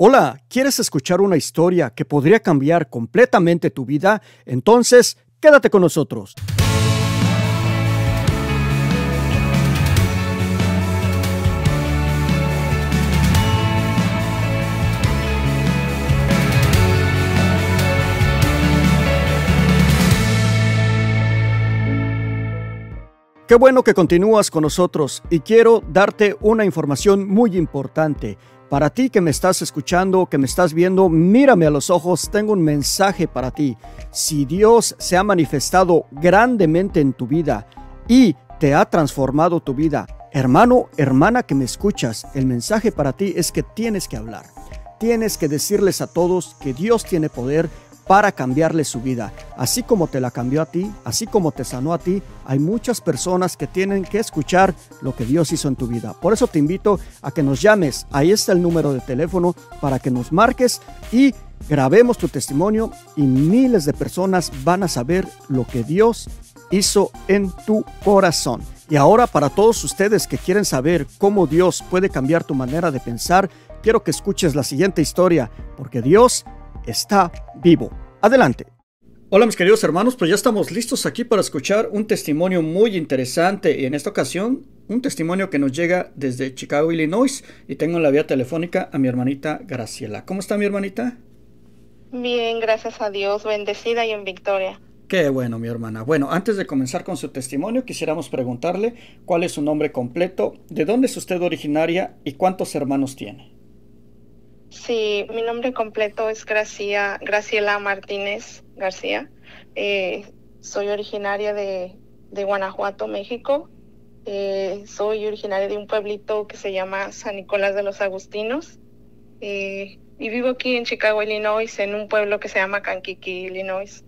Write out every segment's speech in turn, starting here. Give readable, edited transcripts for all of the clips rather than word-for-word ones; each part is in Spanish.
Hola, ¿quieres escuchar una historia que podría cambiar completamente tu vida? Entonces, quédate con nosotros. Qué bueno que continúas con nosotros y quiero darte una información muy importante. Para ti que me estás escuchando, que me estás viendo, mírame a los ojos, tengo un mensaje para ti. Si Dios se ha manifestado grandemente en tu vida y te ha transformado tu vida, hermano, hermana que me escuchas, el mensaje para ti es que tienes que hablar. Tienes que decirles a todos que Dios tiene poder para cambiarle su vida. Así como te la cambió a ti, así como te sanó a ti, hay muchas personas que tienen que escuchar lo que Dios hizo en tu vida. Por eso te invito a que nos llames. Ahí está el número de teléfono para que nos marques y grabemos tu testimonio y miles de personas van a saber lo que Dios hizo en tu corazón. Y ahora, para todos ustedes que quieren saber cómo Dios puede cambiar tu manera de pensar, quiero que escuches la siguiente historia, porque Dios está vivo. Adelante. Hola mis queridos hermanos, pues ya estamos listos aquí para escuchar un testimonio muy interesante y en esta ocasión un testimonio que nos llega desde Chicago, Illinois, y tengo en la vía telefónica a mi hermanita Graciela. ¿Cómo está mi hermanita? Bien, gracias a Dios, bendecida y en victoria. Qué bueno, mi hermana. Bueno, antes de comenzar con su testimonio, quisiéramos preguntarle cuál es su nombre completo, de dónde es usted originaria y cuántos hermanos tiene. Sí, mi nombre completo es Graciela Martínez García. Soy originaria de Guanajuato, México. Soy originaria de un pueblito que se llama San Nicolás de los Agustinos. Y vivo aquí en Chicago, Illinois, en un pueblo que se llama Kankakee, Illinois.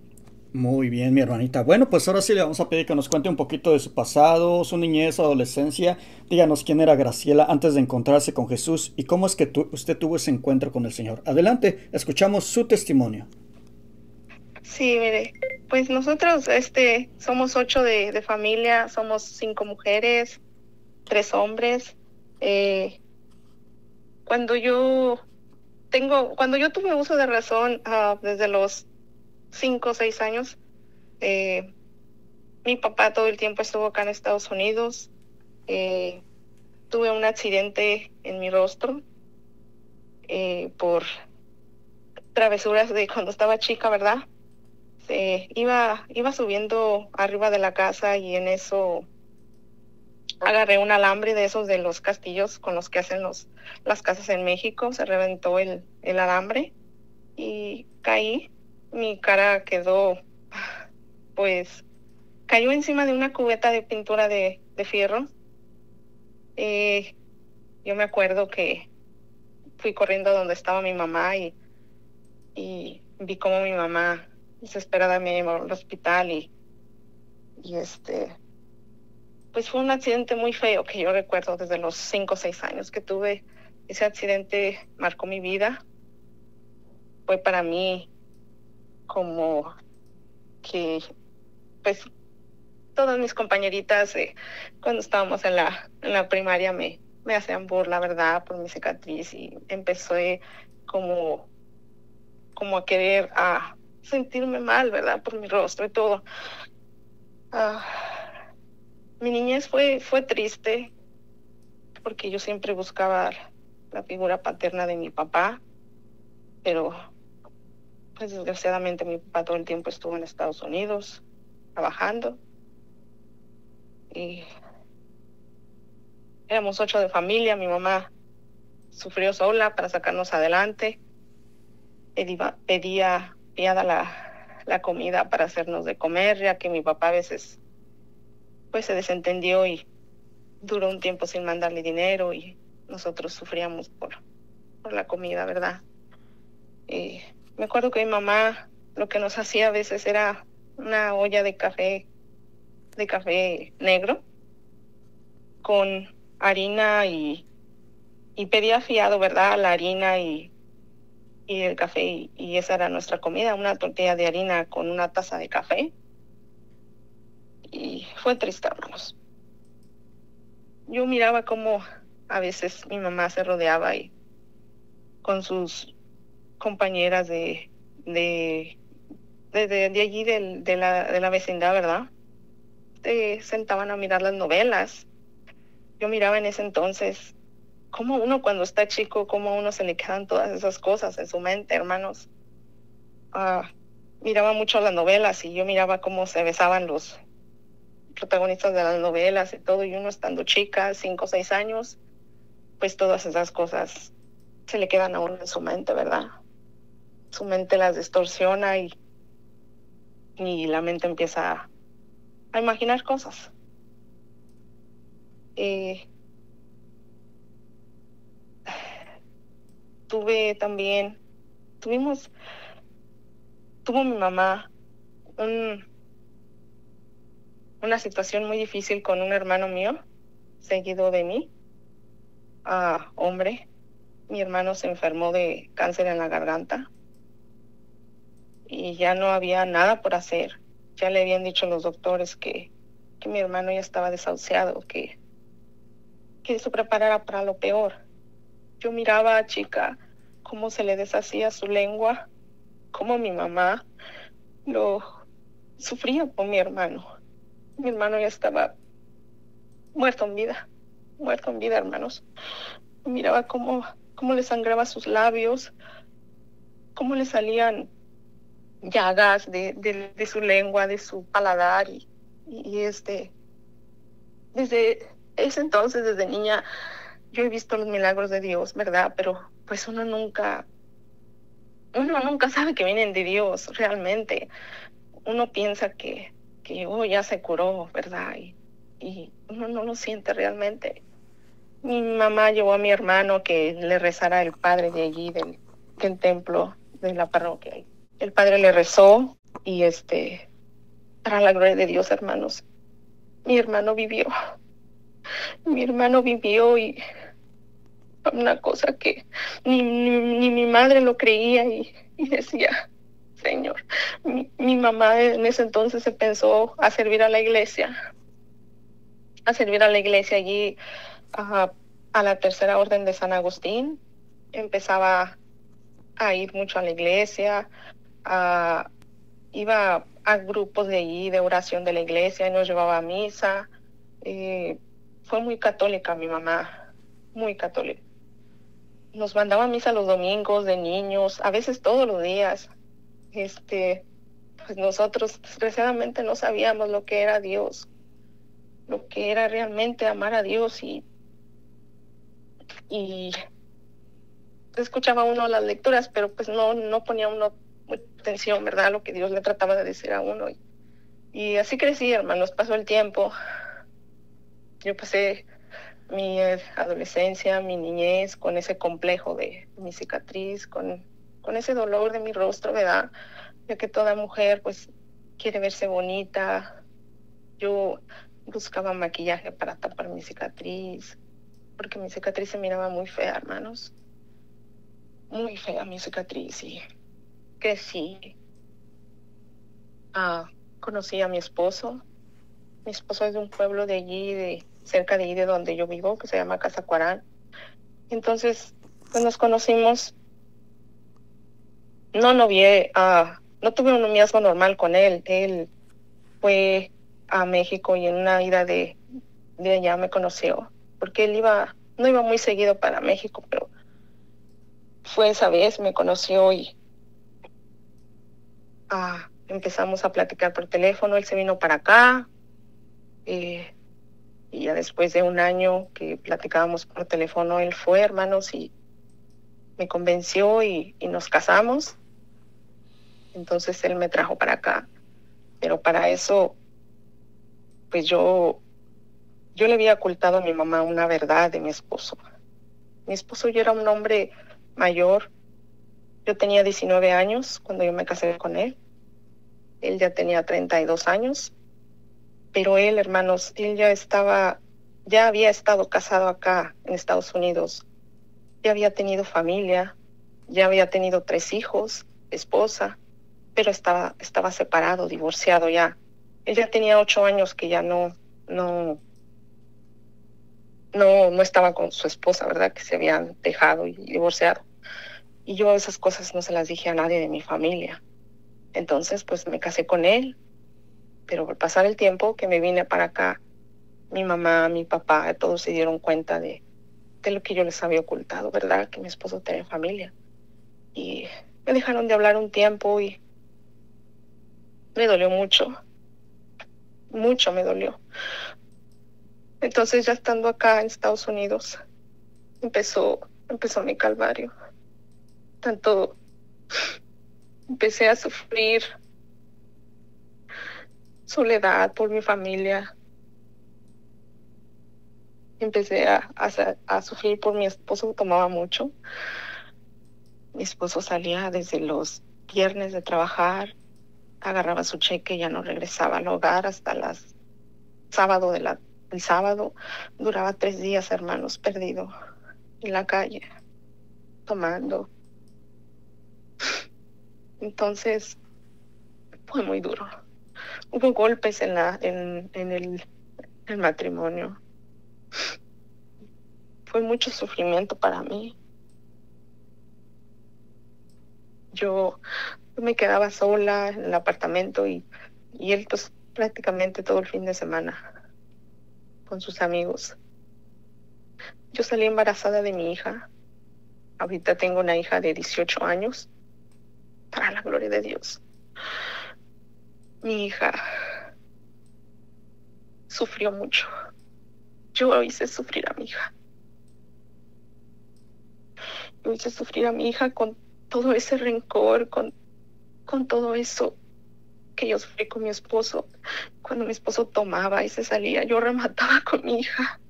Muy bien, mi hermanita. Bueno, pues ahora sí le vamos a pedir que nos cuente un poquito de su pasado, su niñez, su adolescencia. Díganos quién era Graciela antes de encontrarse con Jesús y cómo es que usted tuvo ese encuentro con el Señor. Adelante, escuchamos su testimonio. Sí, mire, pues nosotros somos 8 de familia, somos 5 mujeres, 3 hombres. Eh, cuando yo tuve uso de razón, desde los 5 o 6 años, eh, mi papá todo el tiempo estuvo acá en Estados Unidos. Tuve un accidente en mi rostro por travesuras de cuando estaba chica, ¿verdad? Iba subiendo arriba de la casa y en eso agarré un alambre de esos de los castillos con los que hacen las casas en México. Se reventó el alambre y caí. Mi cara quedó, pues, cayó encima de una cubeta de pintura de fierro. Yo me acuerdo que fui corriendo a donde estaba mi mamá y vi cómo mi mamá desesperada me llevó al hospital y pues fue un accidente muy feo que yo recuerdo desde los 5 o 6 años que tuve. Ese accidente marcó mi vida. Fue para mí como que, pues, todas mis compañeritas cuando estábamos en la primaria me hacían burla, ¿verdad? Por mi cicatriz y empecé como a querer sentirme mal, ¿verdad? Por mi rostro y todo. Mi niñez fue triste porque yo siempre buscaba la figura paterna de mi papá, pero pues desgraciadamente mi papá todo el tiempo estuvo en Estados Unidos trabajando y éramos 8 de familia. Mi mamá sufrió sola para sacarnos adelante. Pedía fiada la comida para hacernos de comer, ya que mi papá a veces pues se desentendió y duró un tiempo sin mandarle dinero y nosotros sufríamos por la comida, ¿verdad? Me acuerdo que mi mamá lo que nos hacía a veces era una olla de café negro con harina y pedía fiado, ¿verdad? La harina y el café y esa era nuestra comida, una tortilla de harina con una taza de café. Y fue triste, hermanos. Yo miraba cómo a veces mi mamá se rodeaba y con sus compañeras de allí de la vecindad, ¿verdad? Se sentaban a mirar las novelas. Yo miraba en ese entonces cómo uno cuando está chico, cómo a uno se le quedan todas esas cosas en su mente, hermanos. Miraba mucho las novelas y yo miraba cómo se besaban los protagonistas de las novelas y todo, y uno estando chica, 5 o 6 años, pues todas esas cosas se le quedan a uno en su mente, ¿verdad? Su mente las distorsiona y la mente empieza a imaginar cosas. Tuvo mi mamá una situación muy difícil con un hermano mío, seguido de mí, hombre. Mi hermano se enfermó de cáncer en la garganta y ya no había nada por hacer. Ya le habían dicho los doctores que mi hermano ya estaba desahuciado, que se preparara para lo peor. Yo miraba, chica, cómo se le deshacía su lengua, cómo mi mamá lo sufría por mi hermano. Mi hermano ya estaba muerto en vida, hermanos. Miraba cómo le sangraba sus labios, cómo le salían llagas de su lengua, de su paladar, y desde ese entonces, desde niña, yo he visto los milagros de Dios, ¿verdad? Pero pues uno nunca sabe que vienen de Dios realmente. Uno piensa que ya se curó, ¿verdad? Y uno no lo siente realmente. Mi mamá llevó a mi hermano que le rezara el padre de allí, del templo, de la parroquia. El padre le rezó y para la gloria de Dios, hermanos, mi hermano vivió. Y una cosa que ni mi madre lo creía y decía, Señor, mi mamá en ese entonces se pensó a servir a la iglesia allí, a la Tercera Orden de San Agustín. Empezaba a ir mucho a la iglesia, iba a grupos de allí de oración de la iglesia y nos llevaba a misa. Fue muy católica mi mamá, muy católica. Nos mandaba a misa los domingos de niños, a veces todos los días. Pues nosotros desgraciadamente no sabíamos lo que era Dios, lo que era realmente amar a Dios, y escuchaba uno las lecturas, pero pues no ponía uno mucha atención, ¿verdad?, a lo que Dios le trataba de decir a uno. Y así crecí, hermanos, pasó el tiempo. Yo pasé mi adolescencia, mi niñez, con ese complejo de mi cicatriz, con ese dolor de mi rostro, ¿verdad? Ya que toda mujer, pues, quiere verse bonita. Yo buscaba maquillaje para tapar mi cicatriz, porque mi cicatriz se miraba muy fea, hermanos. Muy fea mi cicatriz, y crecí. Conocí a mi esposo. Mi esposo es de un pueblo de allí, cerca de allí de donde yo vivo, que se llama Casacuarán. Entonces, pues nos conocimos. No tuve un noviazgo normal con él. Él fue a México y en una ida de allá me conoció, porque él no iba muy seguido para México, pero fue esa vez, me conoció y empezamos a platicar por teléfono. Él se vino para acá, y ya después de un año que platicábamos por teléfono, él fue, hermanos, y me convenció y nos casamos. Entonces él me trajo para acá, pero para eso, pues yo le había ocultado a mi mamá una verdad de mi esposo. Mi esposo ya era un hombre mayor. Yo tenía 19 años cuando yo me casé con él. Él ya tenía 32 años. Pero él, hermanos, él ya había estado casado acá en Estados Unidos. Ya había tenido familia, ya había tenido 3 hijos, esposa, pero estaba separado, divorciado ya. Él ya tenía 8 años que ya no estaba con su esposa, ¿verdad? Que se habían dejado y divorciado. Y yo esas cosas no se las dije a nadie de mi familia. Entonces, pues me casé con él, pero al pasar el tiempo que me vine para acá, mi mamá, mi papá, todos se dieron cuenta de lo que yo les había ocultado, ¿verdad? Que mi esposo tenía familia. Y me dejaron de hablar un tiempo y me dolió mucho, mucho me dolió. Entonces, ya estando acá en Estados Unidos, empezó mi calvario. Tanto empecé a sufrir soledad por mi familia. Empecé a sufrir por mi esposo, tomaba mucho. Mi esposo salía desde los viernes de trabajar, agarraba su cheque y ya no regresaba al hogar hasta el sábado. Duraba 3 días, hermanos, perdido en la calle, tomando. Entonces, fue muy duro. Hubo golpes en el matrimonio. Fue mucho sufrimiento para mí. Yo me quedaba sola en el apartamento y él pues prácticamente todo el fin de semana con sus amigos. Yo salí embarazada de mi hija. Ahorita tengo una hija de 18 años. Para la gloria de Dios. Mi hija sufrió mucho. Yo hice sufrir a mi hija. Yo hice sufrir a mi hija con todo ese rencor, con todo eso que yo sufrí con mi esposo. Cuando mi esposo tomaba y se salía, yo remataba con mi hija.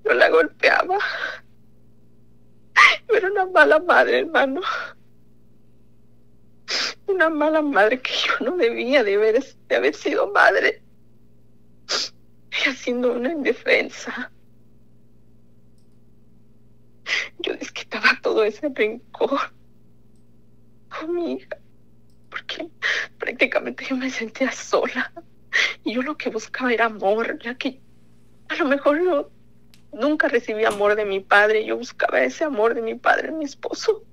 Yo la golpeaba. Yo era una mala madre, hermano. Una mala madre que yo no debía de haber sido madre. Y haciendo una indefensa. Yo desquitaba todo ese rencor con mi hija, porque prácticamente yo me sentía sola y yo lo que buscaba era amor, ya que a lo mejor yo nunca recibí amor de mi padre. Yo buscaba ese amor de mi padre, mi esposo.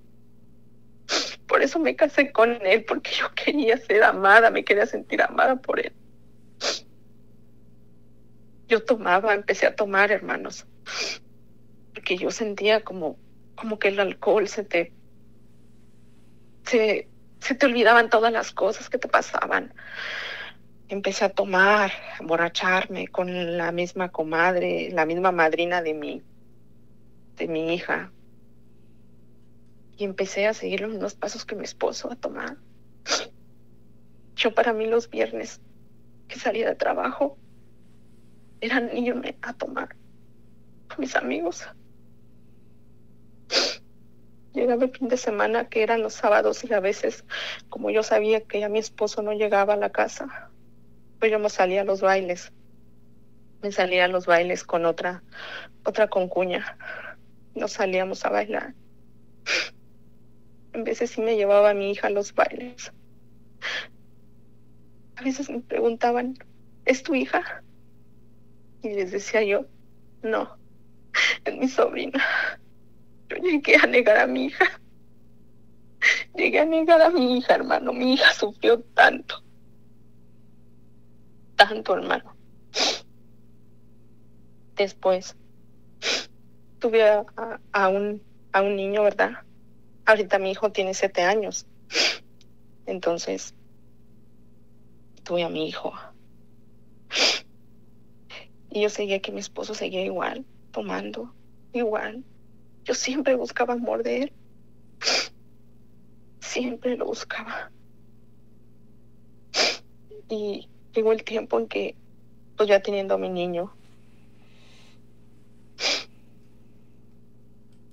Por eso me casé con él, porque yo quería ser amada, me quería sentir amada por él. Yo empecé a tomar, hermanos, porque yo sentía como que el alcohol se te olvidaban todas las cosas que te pasaban. Empecé a tomar, a emborracharme con la misma comadre, la misma madrina de mi hija. Y empecé a seguir los mismos pasos que mi esposo, a tomar. Yo, para mí, los viernes que salía de trabajo eran irme a tomar con mis amigos. Llegaba el fin de semana, que eran los sábados, y a veces, como yo sabía que ya mi esposo no llegaba a la casa, pues yo me salía a los bailes. Me salía a los bailes con otra concuña. Nos salíamos a bailar. A veces sí me llevaba a mi hija a los bailes. A veces me preguntaban, ¿es tu hija? Y les decía yo, no, es mi sobrina. Yo llegué a negar a mi hija. Llegué a negar a mi hija, hermano. Mi hija sufrió tanto. Tanto, hermano. Después tuve a un niño, ¿verdad? Ahorita mi hijo tiene 7 años. Entonces, tuve a mi hijo. Y yo seguía que mi esposo seguía igual, tomando, igual. Yo siempre buscaba amor de él. Siempre lo buscaba. Y llegó el tiempo en que, pues ya teniendo a mi niño,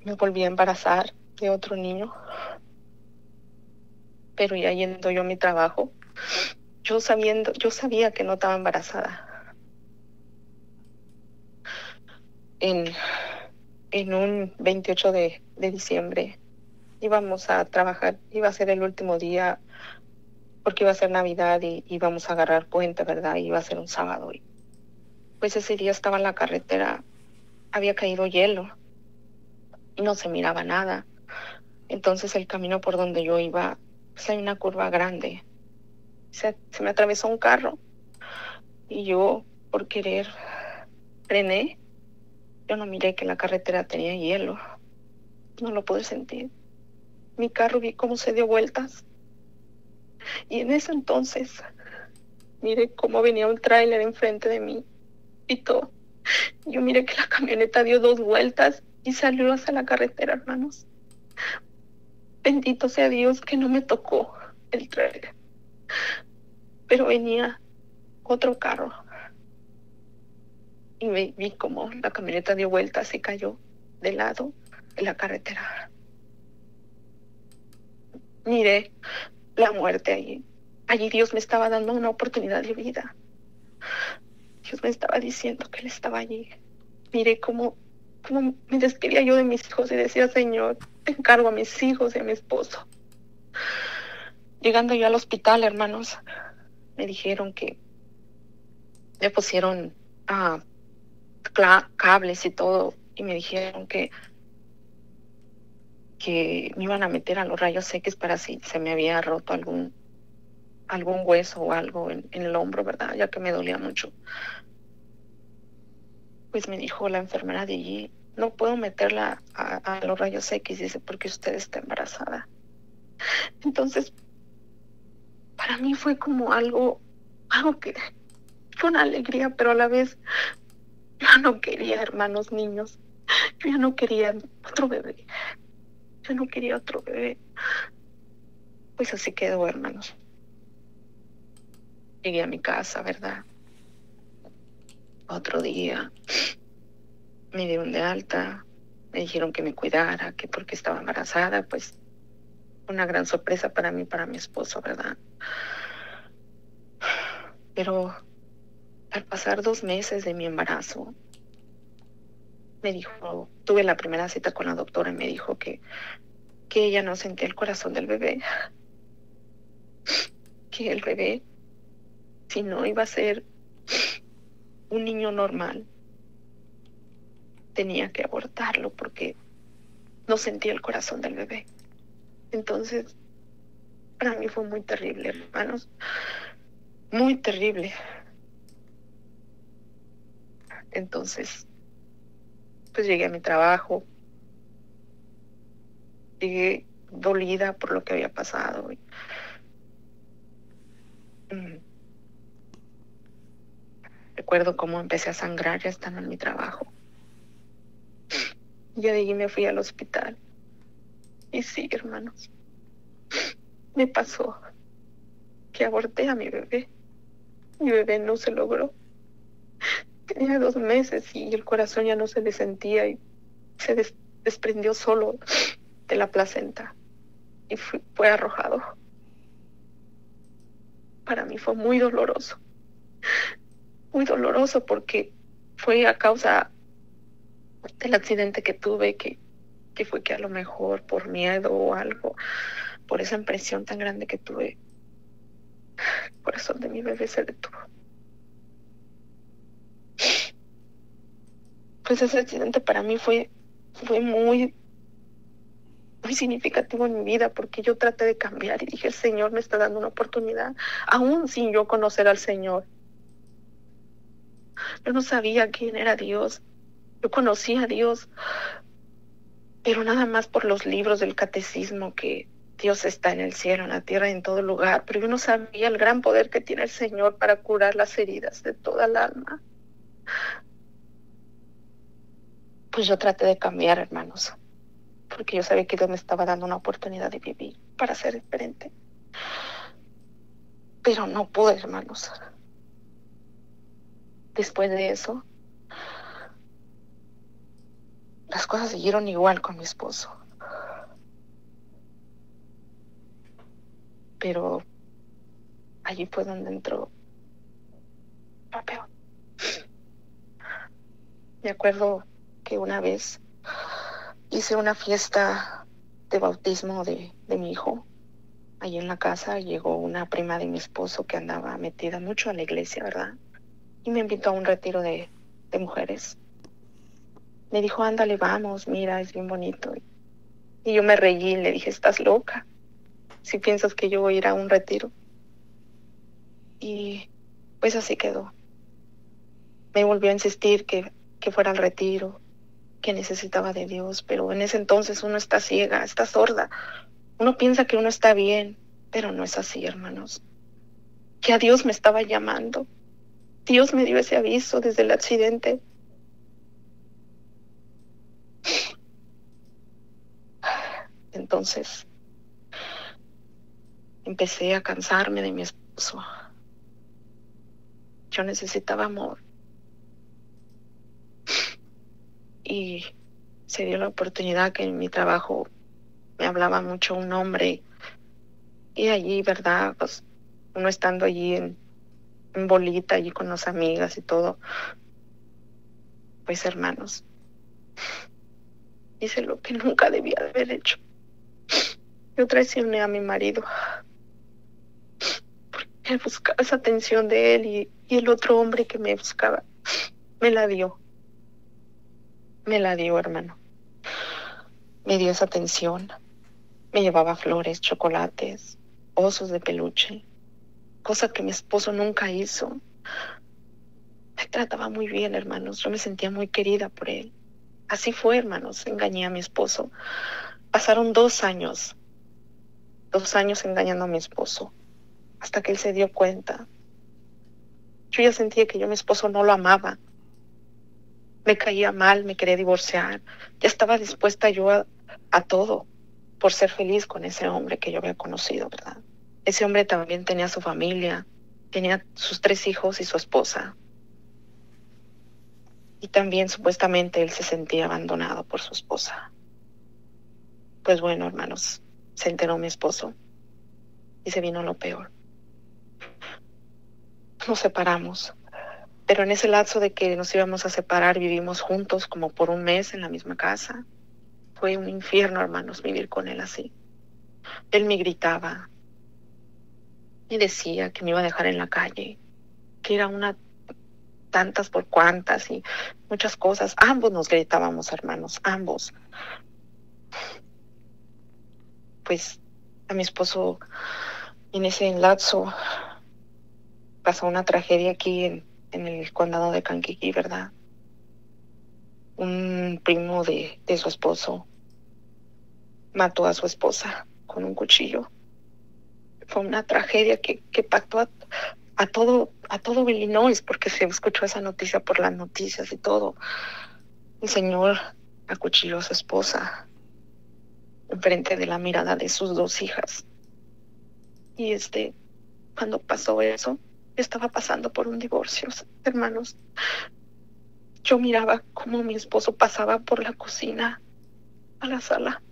me volví a embarazar de otro niño. Pero ya yendo yo a mi trabajo, yo sabía que no estaba embarazada. En un 28 de diciembre íbamos a trabajar, iba a ser el último día porque iba a ser Navidad y íbamos a agarrar puente, ¿verdad? Iba a ser un sábado. Y pues ese día estaba en la carretera, había caído hielo y no se miraba nada. Entonces el camino por donde yo iba, pues hay una curva grande. Se me atravesó un carro y yo, por querer, frené. Yo no miré que la carretera tenía hielo. No lo pude sentir. Mi carro vi cómo se dio vueltas. Y en ese entonces, miré cómo venía un tráiler enfrente de mí. Pitó. Yo miré que la camioneta dio 2 vueltas y salió hacia la carretera, hermanos. Bendito sea Dios que no me tocó el tráiler. Pero venía otro carro. Y vi cómo la camioneta dio vueltas y cayó de lado de la carretera. Miré la muerte allí. Allí Dios me estaba dando una oportunidad de vida. Dios me estaba diciendo que Él estaba allí. Miré cómo me despedía yo de mis hijos y decía, Señor, te encargo a mis hijos y a mi esposo. Llegando yo al hospital, hermanos, me dijeron que me pusieron cables y todo, y me dijeron que me iban a meter a los rayos X para si se me había roto algún hueso o algo en el hombro, ¿verdad? Ya que me dolía mucho. Pues me dijo la enfermera de allí, no puedo meterla a los rayos X, dice, porque usted está embarazada. Entonces, para mí fue como algo que fue una alegría, pero a la vez yo no quería, hermanos, niños. Yo ya no quería otro bebé. Yo no quería otro bebé. Pues así quedó, hermanos. Llegué a mi casa, ¿verdad? Otro día me dieron de alta, me dijeron que me cuidara, que porque estaba embarazada, pues una gran sorpresa para mí, para mi esposo, ¿verdad? Pero al pasar 2 meses de mi embarazo, me dijo, tuve la primera cita con la doctora y me dijo que ella no sentía el corazón del bebé, que el bebé, si no iba a ser un niño normal, tenía que abortarlo porque no sentía el corazón del bebé. Entonces, para mí fue muy terrible, hermanos, muy terrible. Entonces, pues llegué a mi trabajo, llegué dolida por lo que había pasado. Recuerdo cómo empecé a sangrar ya estando en mi trabajo. Y de allí me fui al hospital. Y sí, hermanos, me pasó que aborté a mi bebé. Mi bebé no se logró. Tenía 2 meses y el corazón ya no se le sentía y se desprendió solo de la placenta y fue arrojado. Para mí fue muy doloroso porque fue a causa del accidente que tuve, que fue que a lo mejor por miedo o algo, por esa impresión tan grande que tuve, el corazón de mi bebé se detuvo. Pues ese accidente para mí fue muy significativo en mi vida, porque yo traté de cambiar y dije, el Señor me está dando una oportunidad, aún sin yo conocer al Señor. Yo no sabía quién era Dios. Yo conocía a Dios, pero nada más por los libros del catecismo, que Dios está en el cielo, en la tierra, en todo lugar. Pero yo no sabía el gran poder que tiene el Señor para curar las heridas de toda el alma. Pues yo traté de cambiar, hermanos, porque yo sabía que Dios me estaba dando una oportunidad de vivir para ser diferente. Pero no pude, hermanos. Después de eso, las cosas siguieron igual con mi esposo. Pero allí fue donde entró lo peor. Me acuerdo que una vez hice una fiesta de bautismo de mi hijo. Allí en la casa llegó una prima de mi esposo que andaba metida mucho a la iglesia, ¿verdad? Y me invitó a un retiro de mujeres. Me dijo, ándale, vamos, mira, es bien bonito. Y yo me reí y le dije, estás loca, si piensas que yo voy a ir a un retiro. Y pues así quedó. Me volvió a insistir que fuera al retiro, que necesitaba de Dios, pero en ese entonces uno está ciega, está sorda. Uno piensa que uno está bien, pero no es así, hermanos. Que a Dios me estaba llamando. Dios me dio ese aviso desde el accidente. Entonces empecé a cansarme de mi esposo. Yo necesitaba amor. Y se dio la oportunidad que en mi trabajo me hablaba mucho un hombre. Y allí, ¿verdad? Pues uno estando allí en bolita, allí con las amigas y todo. Pues hermanos, hice lo que nunca debía de haber hecho. Yo traicioné a mi marido. Él buscaba esa atención de él y el otro hombre que me buscaba me la dio. Me la dio, hermano. Me dio esa atención. Me llevaba flores, chocolates, osos de peluche, cosa que mi esposo nunca hizo. Me trataba muy bien, hermanos. Yo me sentía muy querida por él. Así fue, hermanos. Engañé a mi esposo. Pasaron 2 años. 2 años engañando a mi esposo. Hasta que él se dio cuenta. Yo ya sentía que yo a mi esposo no lo amaba. Me caía mal, me quería divorciar. Ya estaba dispuesta yo a todo por ser feliz con ese hombre que yo había conocido, ¿verdad? Ese hombre también tenía su familia, tenía sus 3 hijos y su esposa. Y también supuestamente él se sentía abandonado por su esposa. Pues bueno, hermanos, se enteró mi esposo y se vino lo peor. Nos separamos. Pero en ese lapso de que nos íbamos a separar, vivimos juntos como por 1 mes en la misma casa. Fue un infierno, hermanos, vivir con él así. Él me gritaba y decía que me iba a dejar en la calle, que era una tantas por cuantas y muchas cosas. Ambos nos gritábamos, hermanos, ambos. Pues a mi esposo en ese lapso pasó una tragedia aquí en el condado de Kankakee, ¿verdad? Un primo de su esposo mató a su esposa con un cuchillo. Fue una tragedia que impactó a todo Illinois, porque se escuchó esa noticia por las noticias y todo. El señor acuchilló a su esposa enfrente de la mirada de sus 2 hijas. Y cuando pasó eso, yo estaba pasando por un divorcio, hermanos. Yo miraba cómo mi esposo pasaba por la cocina a la sala.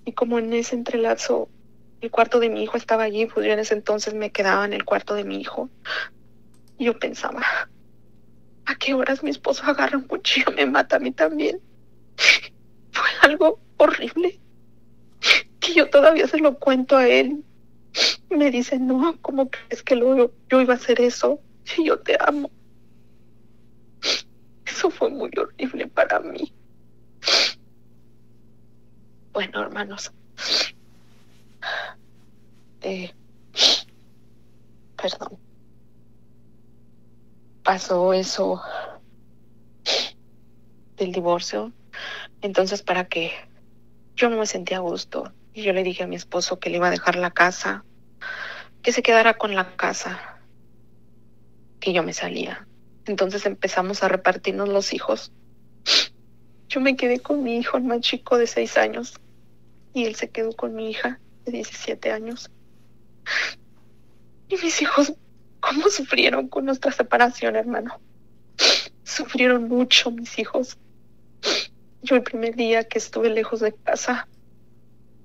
Y como en ese entrelazo el cuarto de mi hijo estaba allí, pues yo en ese entonces me quedaba en el cuarto de mi hijo. Y yo pensaba, ¿a qué horas mi esposo agarra un cuchillo y me mata a mí también? Fue algo horrible, que yo todavía se lo cuento a él. Y me dice, no, ¿cómo crees que yo iba a hacer eso? Si yo te amo. Eso fue muy horrible para mí. Bueno, hermanos, perdón. Pasó eso del divorcio. Entonces, para que yo no me sentía a gusto. Y yo le dije a mi esposo que le iba a dejar la casa, que se quedara con la casa, que yo me salía. Entonces empezamos a repartirnos los hijos. Yo me quedé con mi hijo, el más chico de 6 años, y él se quedó con mi hija de 17 años. Y mis hijos, ¿cómo sufrieron con nuestra separación, hermano? Sufrieron mucho mis hijos. Yo el primer día que estuve lejos de casa,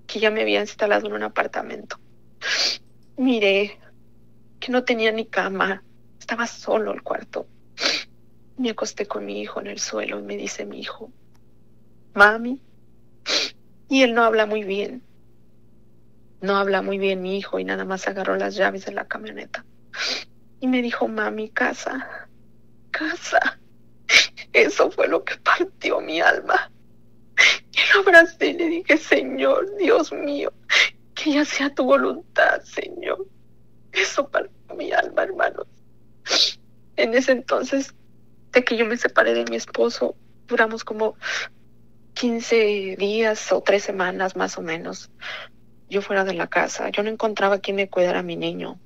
que ya me había instalado en un apartamento, miré que no tenía ni cama, estaba solo el cuarto. Me acosté con mi hijo en el suelo y me dice mi hijo, mami, y él no habla muy bien. No habla muy bien mi hijo y nada más agarró las llaves de la camioneta. Y me dijo, mami, casa, casa. Eso fue lo que partió mi alma. Y lo abracé y le dije, Señor, Dios mío, que ya sea tu voluntad, Señor. Eso para mi alma, hermanos. En ese entonces, de que yo me separé de mi esposo, duramos como 15 días o 3 semanas más o menos. Yo fuera de la casa, yo no encontraba quien me cuidara a mi niño.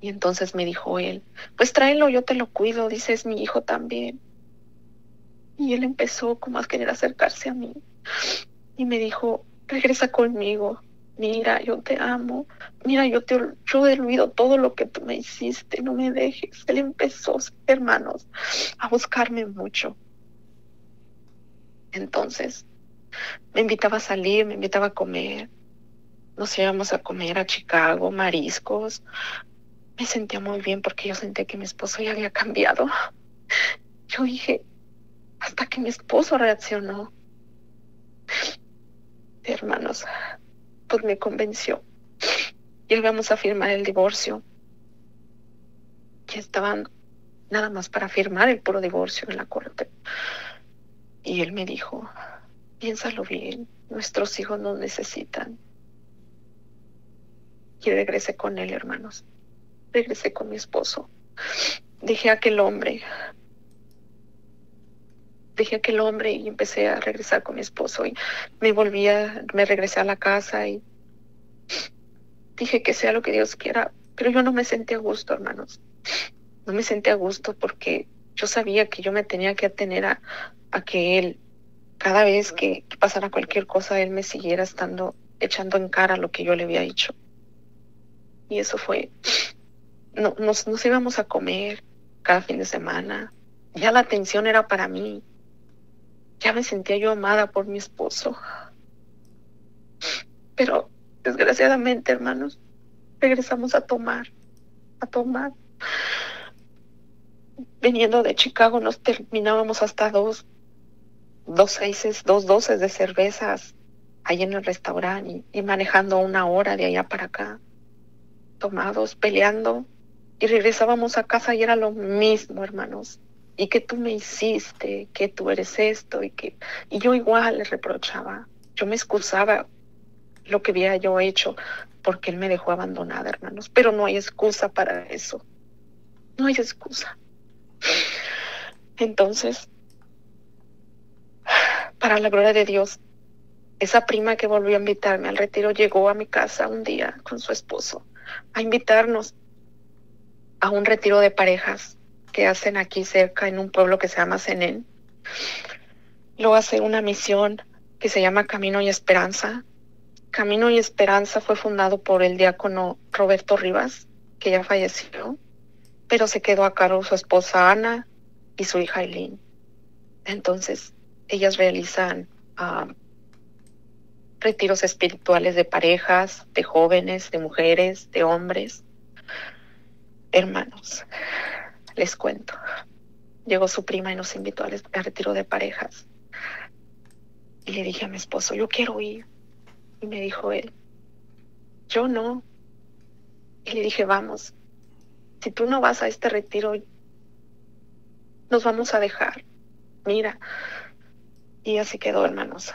Y entonces me dijo él, pues tráelo, yo te lo cuido, dice, es mi hijo también. Y él empezó como a querer acercarse a mí. Y me dijo, regresa conmigo, mira, yo te amo, mira, yo he olvido todo lo que tú me hiciste, no me dejes. Él empezó, hermanos, a buscarme mucho. Entonces, me invitaba a salir, me invitaba a comer. Nos íbamos a comer a Chicago, mariscos. Me sentía muy bien porque yo sentía que mi esposo ya había cambiado. Yo dije, hasta que mi esposo reaccionó. Hermanos, pues me convenció. Y íbamos a firmar el divorcio. Y estaban nada más para firmar el puro divorcio en la corte. Y él me dijo, piénsalo bien, nuestros hijos nos necesitan. Y regresé con él, hermanos. Regresé con mi esposo. Dejé a aquel hombre y empecé a regresar con mi esposo. Y me regresé a la casa y dije que sea lo que Dios quiera. Pero yo no me sentí a gusto, hermanos. No me sentí a gusto porque yo sabía que yo me tenía que atener a que él, cada vez que pasara cualquier cosa, él me siguiera echando en cara lo que yo le había hecho. Y eso fue, nos íbamos a comer cada fin de semana. Ya la atención era para mí. Ya me sentía yo amada por mi esposo. Pero desgraciadamente, hermanos, regresamos a tomar. Viniendo de Chicago nos terminábamos hasta dos doces de cervezas ahí en el restaurante y manejando 1 hora de allá para acá, tomados, peleando, y regresábamos a casa y era lo mismo, hermanos. Y que tú me hiciste, que tú eres esto, y yo igual le reprochaba. Yo me excusaba lo que había yo hecho porque él me dejó abandonada, hermanos. Pero no hay excusa para eso. No hay excusa. Entonces, para la gloria de Dios, esa prima que volvió a invitarme al retiro llegó a mi casa un día con su esposo a invitarnos a un retiro de parejas que hacen aquí cerca en un pueblo que se llama Zenén. Lo hace una misión que se llama Camino y Esperanza. Camino y Esperanza fue fundado por el diácono Roberto Rivas, que ya falleció, pero se quedó a cargo su esposa Ana y su hija Eileen. Entonces, ellas realizan retiros espirituales de parejas, de jóvenes, de mujeres, de hombres. Hermanos, les cuento. Llegó su prima y nos invitó al retiro de parejas. Y le dije a mi esposo, yo quiero ir. Y me dijo él, yo no. Y le dije, vamos. Si tú no vas a este retiro, nos vamos a dejar. Mira. Y así quedó, hermanos.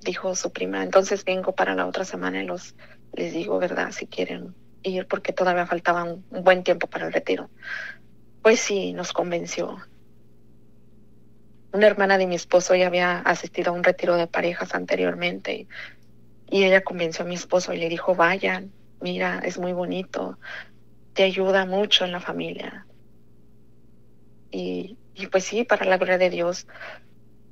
Dijo su prima, entonces vengo para la otra semana y les digo, ¿verdad? Si quieren ir, porque todavía faltaba un buen tiempo para el retiro. Pues sí, nos convenció. Una hermana de mi esposo ya había asistido a un retiro de parejas anteriormente y ella convenció a mi esposo y le dijo, vayan, mira, es muy bonito, te ayuda mucho en la familia. Y pues sí, para la gloria de Dios,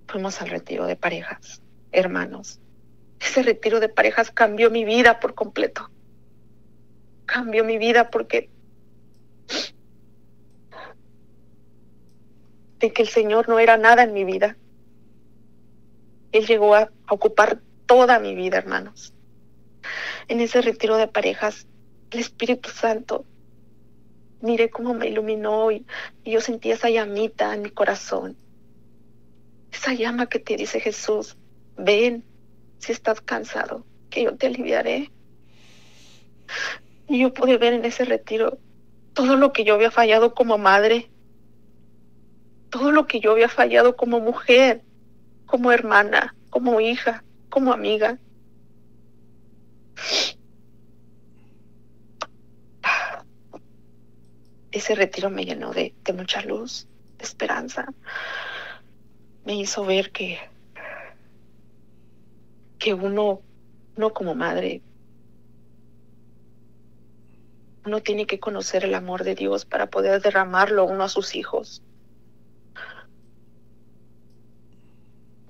fuimos al retiro de parejas, hermanos. Ese retiro de parejas cambió mi vida por completo. Cambió mi vida porque de que el Señor no era nada en mi vida. Él llegó a ocupar toda mi vida, hermanos. En ese retiro de parejas, el Espíritu Santo, miré cómo me iluminó y yo sentí esa llamita en mi corazón. Esa llama que te dice Jesús, ven, si estás cansado, que yo te aliviaré. Y yo pude ver en ese retiro todo lo que yo había fallado como madre, todo lo que yo había fallado como mujer, como hermana, como hija, como amiga. Ese retiro me llenó de mucha luz, de esperanza. Me hizo ver que uno como madre, uno tiene que conocer el amor de Dios para poder derramarlo uno a sus hijos.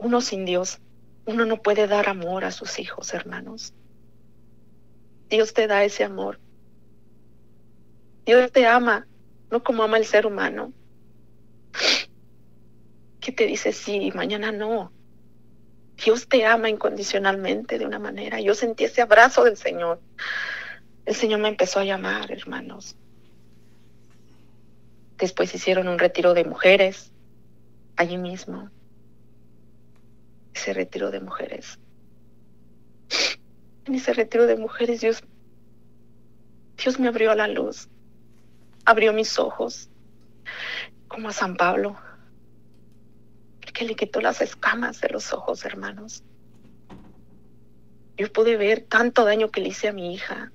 Uno sin Dios, uno no puede dar amor a sus hijos, hermanos. Dios te da ese amor. Dios te ama, no como ama el ser humano, que te dice sí y mañana no. Dios te ama incondicionalmente de una manera. Yo sentí ese abrazo del Señor. El Señor me empezó a llamar, hermanos. Después hicieron un retiro de mujeres, allí mismo. Ese retiro de mujeres. En ese retiro de mujeres, Dios me abrió a la luz. Abrió mis ojos, como a San Pablo, que le quitó las escamas de los ojos, hermanos. Yo pude ver tanto daño que le hice a mi hija.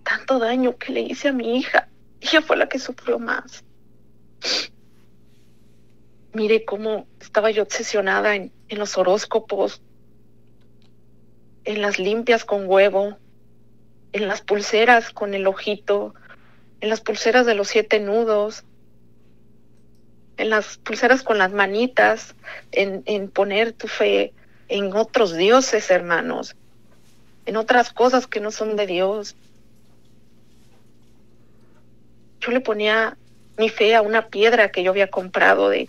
Tanto daño que le hice a mi hija. Ella fue la que sufrió más. Mire cómo estaba yo obsesionada en los horóscopos, en las limpias con huevo, en las pulseras con el ojito, en las pulseras de los 7 nudos, en las pulseras con las manitas, en poner tu fe en otros dioses, hermanos, en otras cosas que no son de Dios. Yo le ponía mi fe a una piedra que yo había comprado de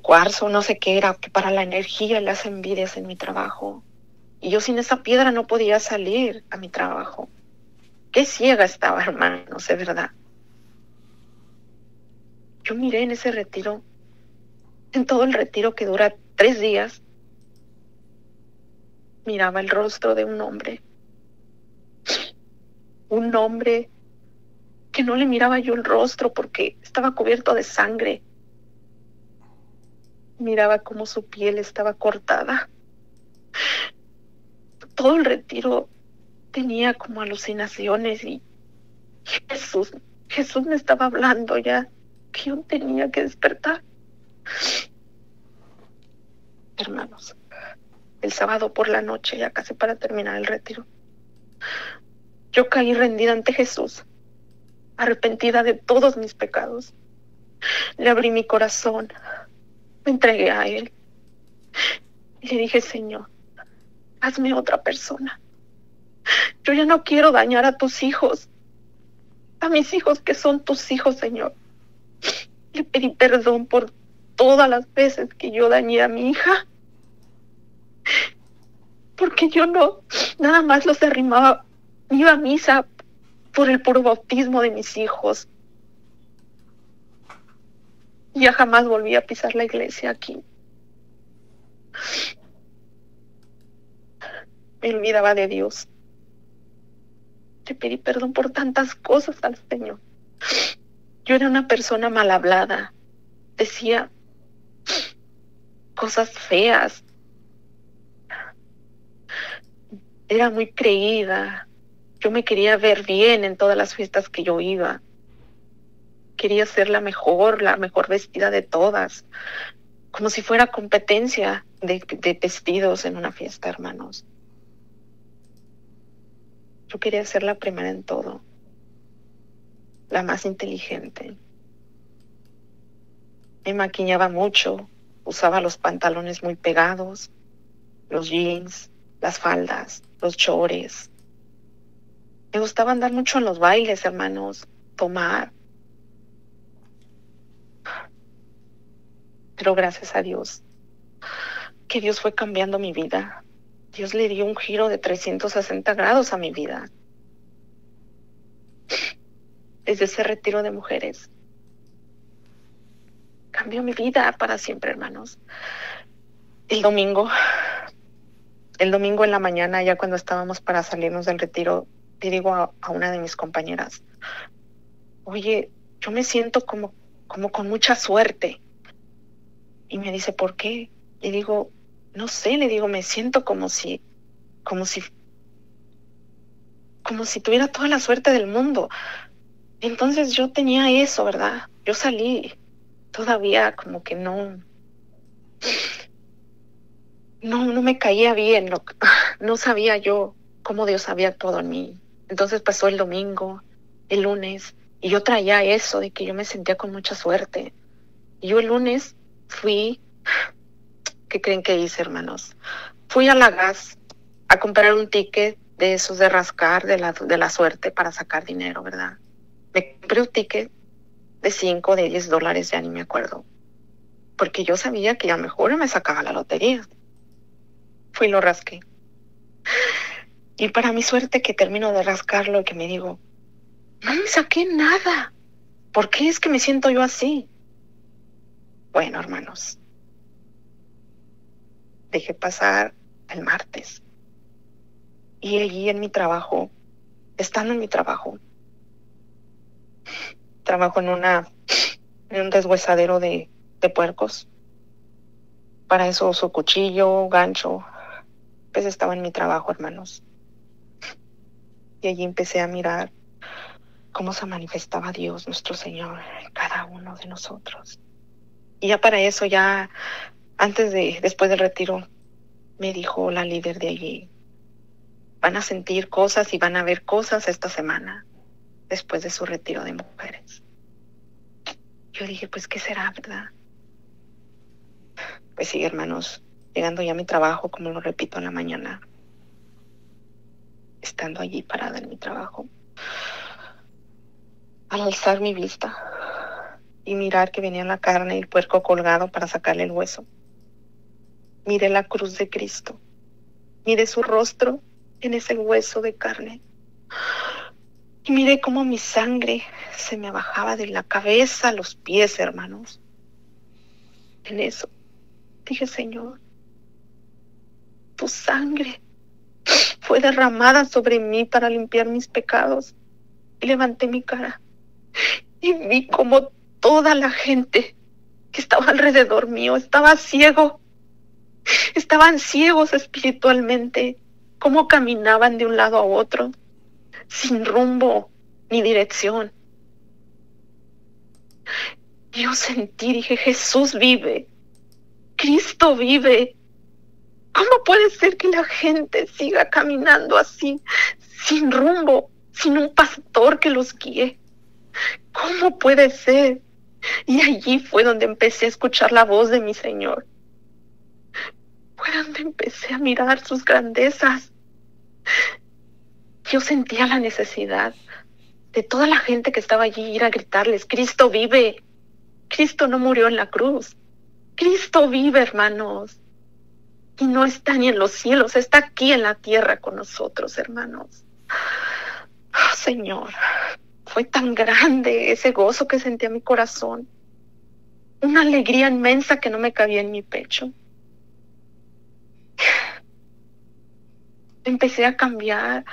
cuarzo, no sé qué era, que para la energía y las envidias en mi trabajo. Y yo sin esa piedra no podía salir a mi trabajo. Qué ciega estaba, hermanos, de verdad. Yo miré en ese retiro, en todo el retiro que dura 3 días, miraba el rostro de un hombre que no le miraba yo el rostro porque estaba cubierto de sangre. Miraba cómo su piel estaba cortada. Todo el retiro tenía como alucinaciones y Jesús me estaba hablando ya, que yo tenía que despertar. Hermanos, el sábado por la noche, ya casi para terminar el retiro, yo caí rendida ante Jesús, arrepentida de todos mis pecados. Le abrí mi corazón, me entregué a Él y le dije: Señor, hazme otra persona. Yo ya no quiero dañar a tus hijos, a mis hijos que son tus hijos, Señor. Le pedí perdón por todas las veces que yo dañé a mi hija, porque yo no, nada más los arrimaba, iba a misa por el puro bautismo de mis hijos. Ya jamás volví a pisar la iglesia aquí. Me olvidaba de Dios. Le pedí perdón por tantas cosas al Señor. Yo era una persona mal hablada. Decía cosas feas. Era muy creída. Yo me quería ver bien en todas las fiestas que yo iba. Quería ser la mejor vestida de todas. Como si fuera competencia de vestidos en una fiesta, hermanos. Yo quería ser la primera en todo. La más inteligente. Me maquillaba mucho. Usaba los pantalones muy pegados, los jeans, las faldas, los chores. Me gustaba andar mucho en los bailes, hermanos, tomar. Pero gracias a Dios, que Dios fue cambiando mi vida. Dios le dio un giro de 360 grados a mi vida. Desde ese retiro de mujeres, cambió mi vida para siempre, hermanos. El domingo en la mañana, ya cuando estábamos para salirnos del retiro, le digo a una de mis compañeras: oye, yo me siento como con mucha suerte. Y me dice, ¿por qué? Le digo, no sé, le digo, me siento como si tuviera toda la suerte del mundo. Entonces yo tenía eso, ¿verdad? Yo salí todavía como que no me caía bien, no sabía yo cómo Dios había actuado en mí. Entonces pasó el domingo, el lunes, y yo traía eso de que yo me sentía con mucha suerte. Y yo el lunes fui, ¿qué creen que hice, hermanos? Fui a la gas a comprar un ticket de esos de rascar de la suerte para sacar dinero, ¿verdad? Me compré un ticket de 5, de $10, ya ni me acuerdo, porque yo sabía que a lo mejor me sacaba la lotería. Fui y lo rasqué. Y para mi suerte que termino de rascarlo y que me digo, no me saqué nada. ¿Por qué es que me siento yo así? Bueno, hermanos, dejé pasar el martes. Y allí en mi trabajo, estando en mi trabajo, trabajo en un deshuesadero de puercos. Para eso uso cuchillo, gancho. Pues estaba en mi trabajo, hermanos. Y allí empecé a mirar cómo se manifestaba Dios, nuestro Señor, en cada uno de nosotros. Y ya para eso, después del retiro, me dijo la líder de allí, van a sentir cosas y van a ver cosas esta semana, después de su retiro de mujeres. Yo dije, pues, ¿qué será, verdad? Pues sí, hermanos, llegando ya a mi trabajo, como lo repito en la mañana, estando allí parada en mi trabajo, al alzar mi vista y mirar que venía la carne y el puerco colgado para sacarle el hueso, miré la cruz de Cristo, miré su rostro en ese hueso de carne y miré cómo mi sangre se me bajaba de la cabeza a los pies, hermanos. En eso dije, Señor, tu sangre fue derramada sobre mí para limpiar mis pecados. Y levanté mi cara y vi como toda la gente que estaba alrededor mío estaban ciegos espiritualmente, cómo caminaban de un lado a otro, sin rumbo ni dirección. Yo sentí, dije, Jesús vive, Cristo vive. ¿Cómo puede ser que la gente siga caminando así, sin rumbo, sin un pastor que los guíe? ¿Cómo puede ser? Y allí fue donde empecé a escuchar la voz de mi Señor. Fue donde empecé a mirar sus grandezas. Yo sentía la necesidad de toda la gente que estaba allí ir a gritarles, Cristo vive. Cristo no murió en la cruz. Cristo vive, hermanos. Y no está ni en los cielos, está aquí en la tierra con nosotros, hermanos. Oh, Señor, fue tan grande ese gozo que sentía mi corazón. Una alegría inmensa que no me cabía en mi pecho. Empecé a cambiar,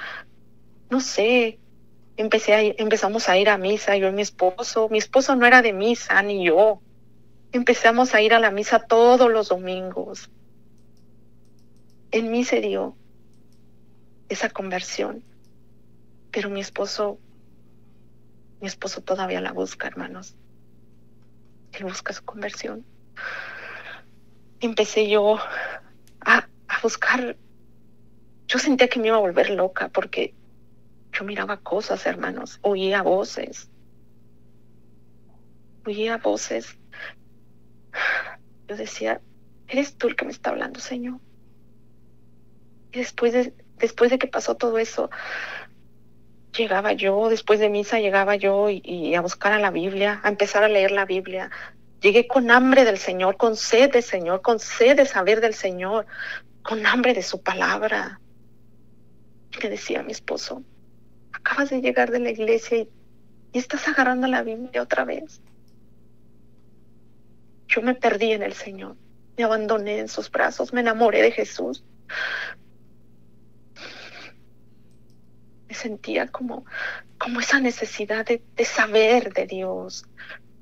no sé, empezamos a ir a misa, yo y mi esposo no era de misa, ni yo. Empezamos a ir a la misa todos los domingos. En mí se dio esa conversión, pero mi esposo todavía la busca, hermanos. Él busca su conversión. Empecé yo a buscar. Yo sentía que me iba a volver loca porque yo miraba cosas, hermanos, oía voces. Yo decía, ¿eres tú el que me está hablando, Señor? Y después de que pasó todo eso, llegaba yo, después de misa llegaba yo y a buscar a la Biblia, a empezar a leer la Biblia. Llegué con hambre del Señor, con sed del Señor, con sed de saber del Señor, con hambre de su palabra. Y le decía a mi esposo, acabas de llegar de la iglesia y estás agarrando la Biblia otra vez. Yo me perdí en el Señor, me abandoné en sus brazos, me enamoré de Jesús. Me sentía como esa necesidad de saber de Dios.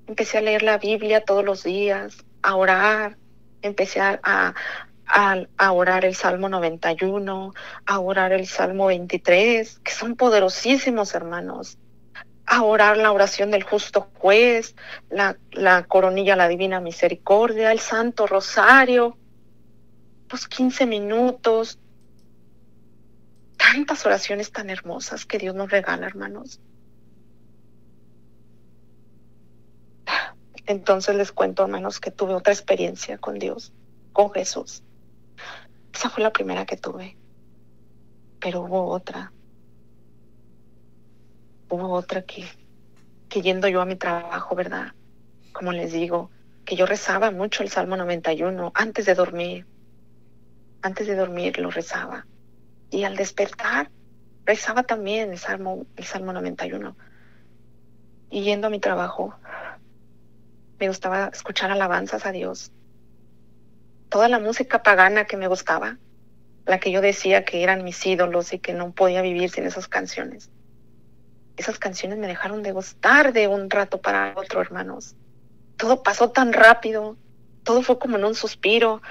Empecé a leer la Biblia todos los días, a orar, Empecé a orar el Salmo 91, a orar el Salmo 23, que son poderosísimos, hermanos. A orar la oración del justo juez, la coronilla, la divina misericordia, el Santo Rosario, los 15 minutos. Tantas oraciones tan hermosas que Dios nos regala, hermanos. Entonces les cuento, hermanos, que tuve otra experiencia con Dios, con Jesús. Esa fue la primera que tuve. Pero hubo otra que yendo yo a mi trabajo, ¿verdad? Como les digo, que yo rezaba mucho el Salmo 91 antes de dormir. Antes de dormir lo rezaba. Y al despertar, rezaba también el Salmo 91. Y yendo a mi trabajo, me gustaba escuchar alabanzas a Dios. Toda la música pagana que me gustaba, la que yo decía que eran mis ídolos y que no podía vivir sin esas canciones. Esas canciones me dejaron de gustar de un rato para otro, hermanos. Todo pasó tan rápido, todo fue como en un suspiro,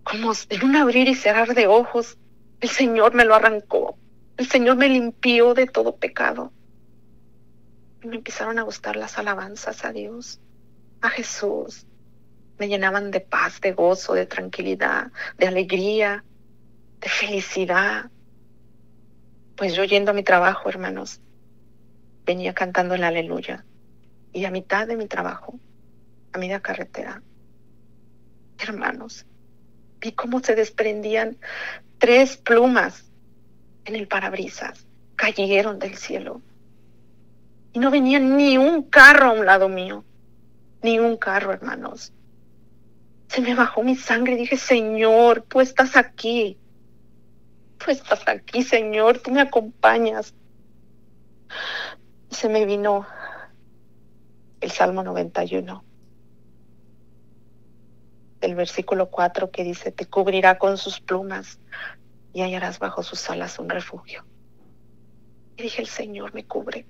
como en un abrir y cerrar de ojos. El Señor me lo arrancó, el Señor me limpió de todo pecado. Y me empezaron a gustar las alabanzas a Dios, a Jesús. Me llenaban de paz, de gozo, de tranquilidad, de alegría, de felicidad. Pues yo yendo a mi trabajo, hermanos, venía cantando el aleluya. Y a mitad de mi trabajo, a media carretera, hermanos, vi cómo se desprendían 3 plumas en el parabrisas. Cayeron del cielo. Y no venía ni un carro a un lado mío. Ni un carro, hermanos. Se me bajó mi sangre y dije, Señor, tú estás aquí. Tú estás aquí, Señor, tú me acompañas. Y se me vino el Salmo 91. El versículo 4 que dice, te cubrirá con sus plumas y hallarás bajo sus alas un refugio. Y dije, el Señor me cubre.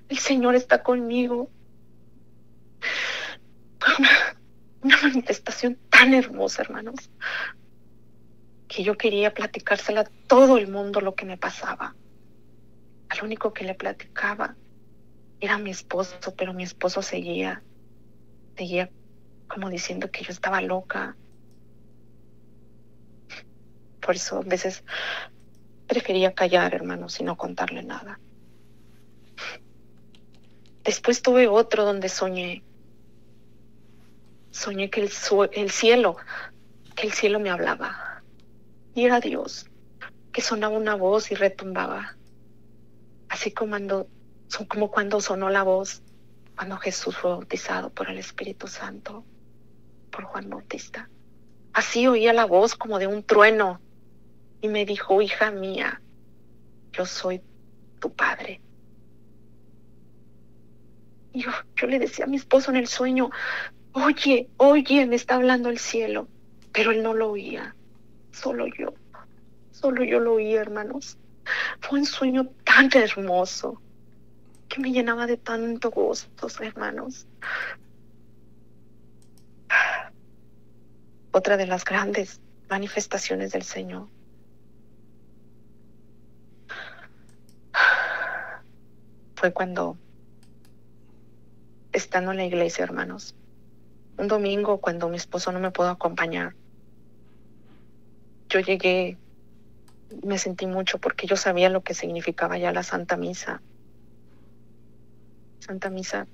El Señor está conmigo. Una manifestación tan hermosa, hermanos, que yo quería platicársela a todo el mundo lo que me pasaba. Al único que le platicaba era mi esposo, pero mi esposo seguía como diciendo que yo estaba loca. Por eso a veces prefería callar, hermanos, y no contarle nada. Después tuve otro donde soñé que el cielo me hablaba. Y era Dios, que sonaba una voz y retumbaba. Así como cuando sonó la voz cuando Jesús fue bautizado por el Espíritu Santo, por Juan Bautista. Así oía la voz como de un trueno y me dijo, hija mía, yo soy tu padre. Y yo le decía a mi esposo en el sueño, oye, me está hablando el cielo. Pero él no lo oía, solo yo lo oía, hermanos. Fue un sueño tan hermoso que me llenaba de tanto gozo, hermanos. Otra de las grandes manifestaciones del Señor fue cuando, estando en la iglesia, hermanos, un domingo cuando mi esposo no me pudo acompañar, yo llegué, me sentí mucho porque yo sabía lo que significaba ya la Santa Misa. Santa Misa,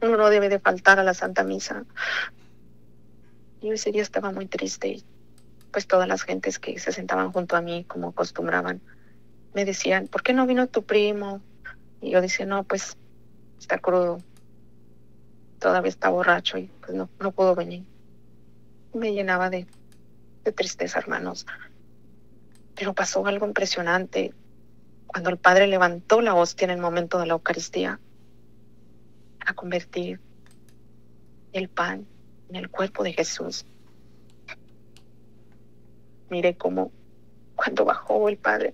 uno no debe de faltar a la Santa Misa. Yo ese día estaba muy triste y pues todas las gentes que se sentaban junto a mí, como acostumbraban, me decían, ¿por qué no vino tu primo? Y yo decía, no, pues está crudo, todavía está borracho y pues no puedo venir. Me llenaba de tristeza, hermanos. Pero pasó algo impresionante cuando el Padre levantó la hostia en el momento de la Eucaristía para convertir el pan en el cuerpo de Jesús. Mire cómo cuando bajó el Padre,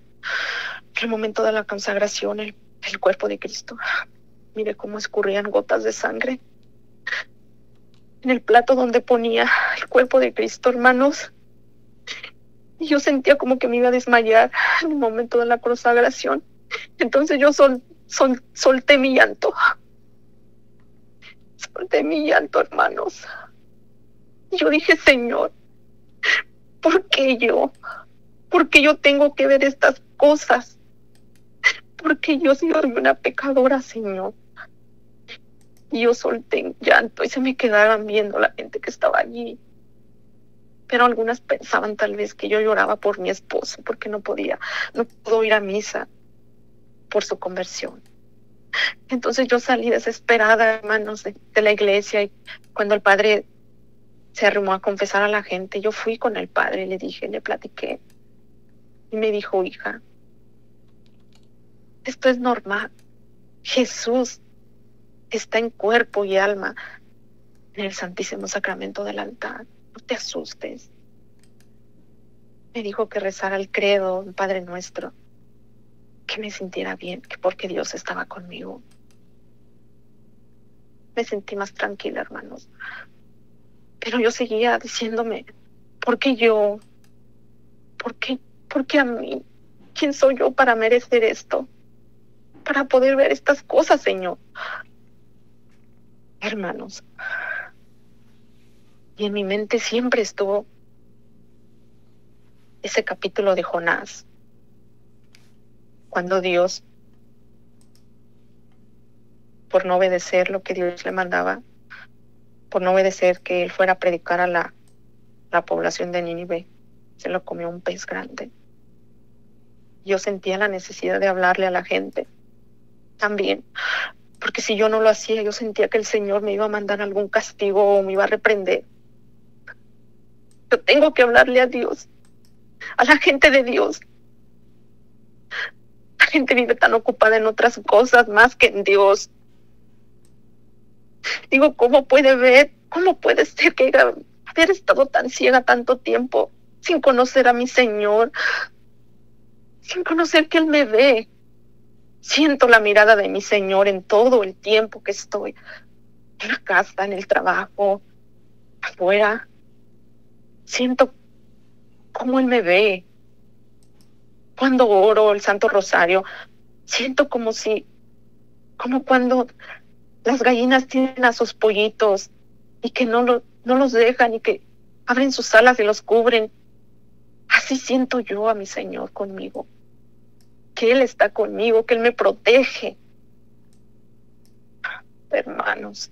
en el momento de la consagración, el cuerpo de Cristo, mire cómo escurrían gotas de sangre. en el plato donde ponía el cuerpo de Cristo, hermanos. Y yo sentía como que me iba a desmayar en el momento de la consagración. Entonces yo solté mi llanto. Solté mi llanto, hermanos. Y yo dije, Señor, ¿por qué yo? ¿Por qué yo tengo que ver estas cosas? Porque yo soy una pecadora, Señor. Y yo solté en llanto y se me quedaban viendo la gente que estaba allí. Pero algunas pensaban tal vez que yo lloraba por mi esposo porque no pudo ir a misa por su conversión. Entonces yo salí desesperada, hermanos, de la iglesia, y cuando el padre se arrimó a confesar a la gente, yo fui con el padre, le dije, le platiqué, y me dijo, hija, esto es normal. Jesús está en cuerpo y alma en el Santísimo Sacramento del altar. No te asustes. Me dijo que rezara el credo, el Padre Nuestro, que me sintiera bien, que porque Dios estaba conmigo. Me sentí más tranquila, hermanos. Pero yo seguía diciéndome, ¿por qué yo? ¿Por qué a mí? ¿Quién soy yo para merecer esto? Para poder ver estas cosas, Señor. Hermanos, y en mi mente siempre estuvo ese capítulo de Jonás, cuando Dios, por no obedecer lo que Dios le mandaba, por no obedecer que él fuera a predicar a la población de Nínive, se lo comió un pez grande. Yo sentía la necesidad de hablarle a la gente también, porque si yo no lo hacía, yo sentía que el Señor me iba a mandar algún castigo o me iba a reprender. Yo tengo que hablarle a Dios, a la gente de Dios. La gente vive tan ocupada en otras cosas más que en Dios. Digo, ¿cómo puede ser que haber estado tan ciega tanto tiempo sin conocer a mi Señor, sin conocer que Él me ve? Siento la mirada de mi Señor en todo el tiempo que estoy en la casa, en el trabajo, afuera. Siento cómo Él me ve. Cuando oro el Santo Rosario, siento como cuando las gallinas tienen a sus pollitos y que no los dejan y que abren sus alas y los cubren. Así siento yo a mi Señor conmigo, que Él está conmigo, que Él me protege. Hermanos,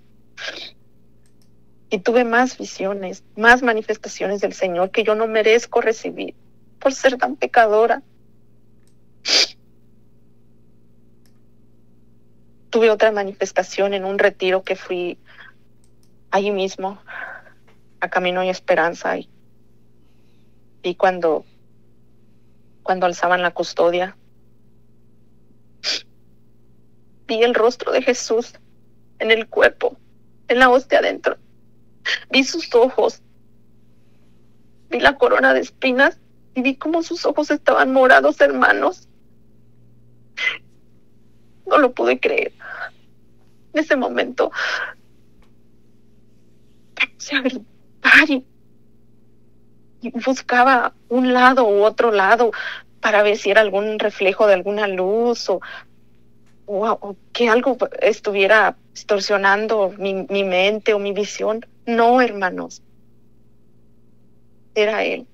y tuve más visiones, más manifestaciones del Señor que yo no merezco recibir por ser tan pecadora. Tuve otra manifestación en un retiro que fui allí mismo, a Camino y Esperanza, y cuando alzaban la custodia, vi el rostro de Jesús en el cuerpo, en la hostia adentro. Vi sus ojos, vi la corona de espinas y vi cómo sus ojos estaban morados, hermanos. No lo pude creer. En ese momento empecé a gritar y buscaba un lado u otro lado para ver si era algún reflejo de alguna luz o que algo estuviera distorsionando mi mente o mi visión. No, hermanos, era Él.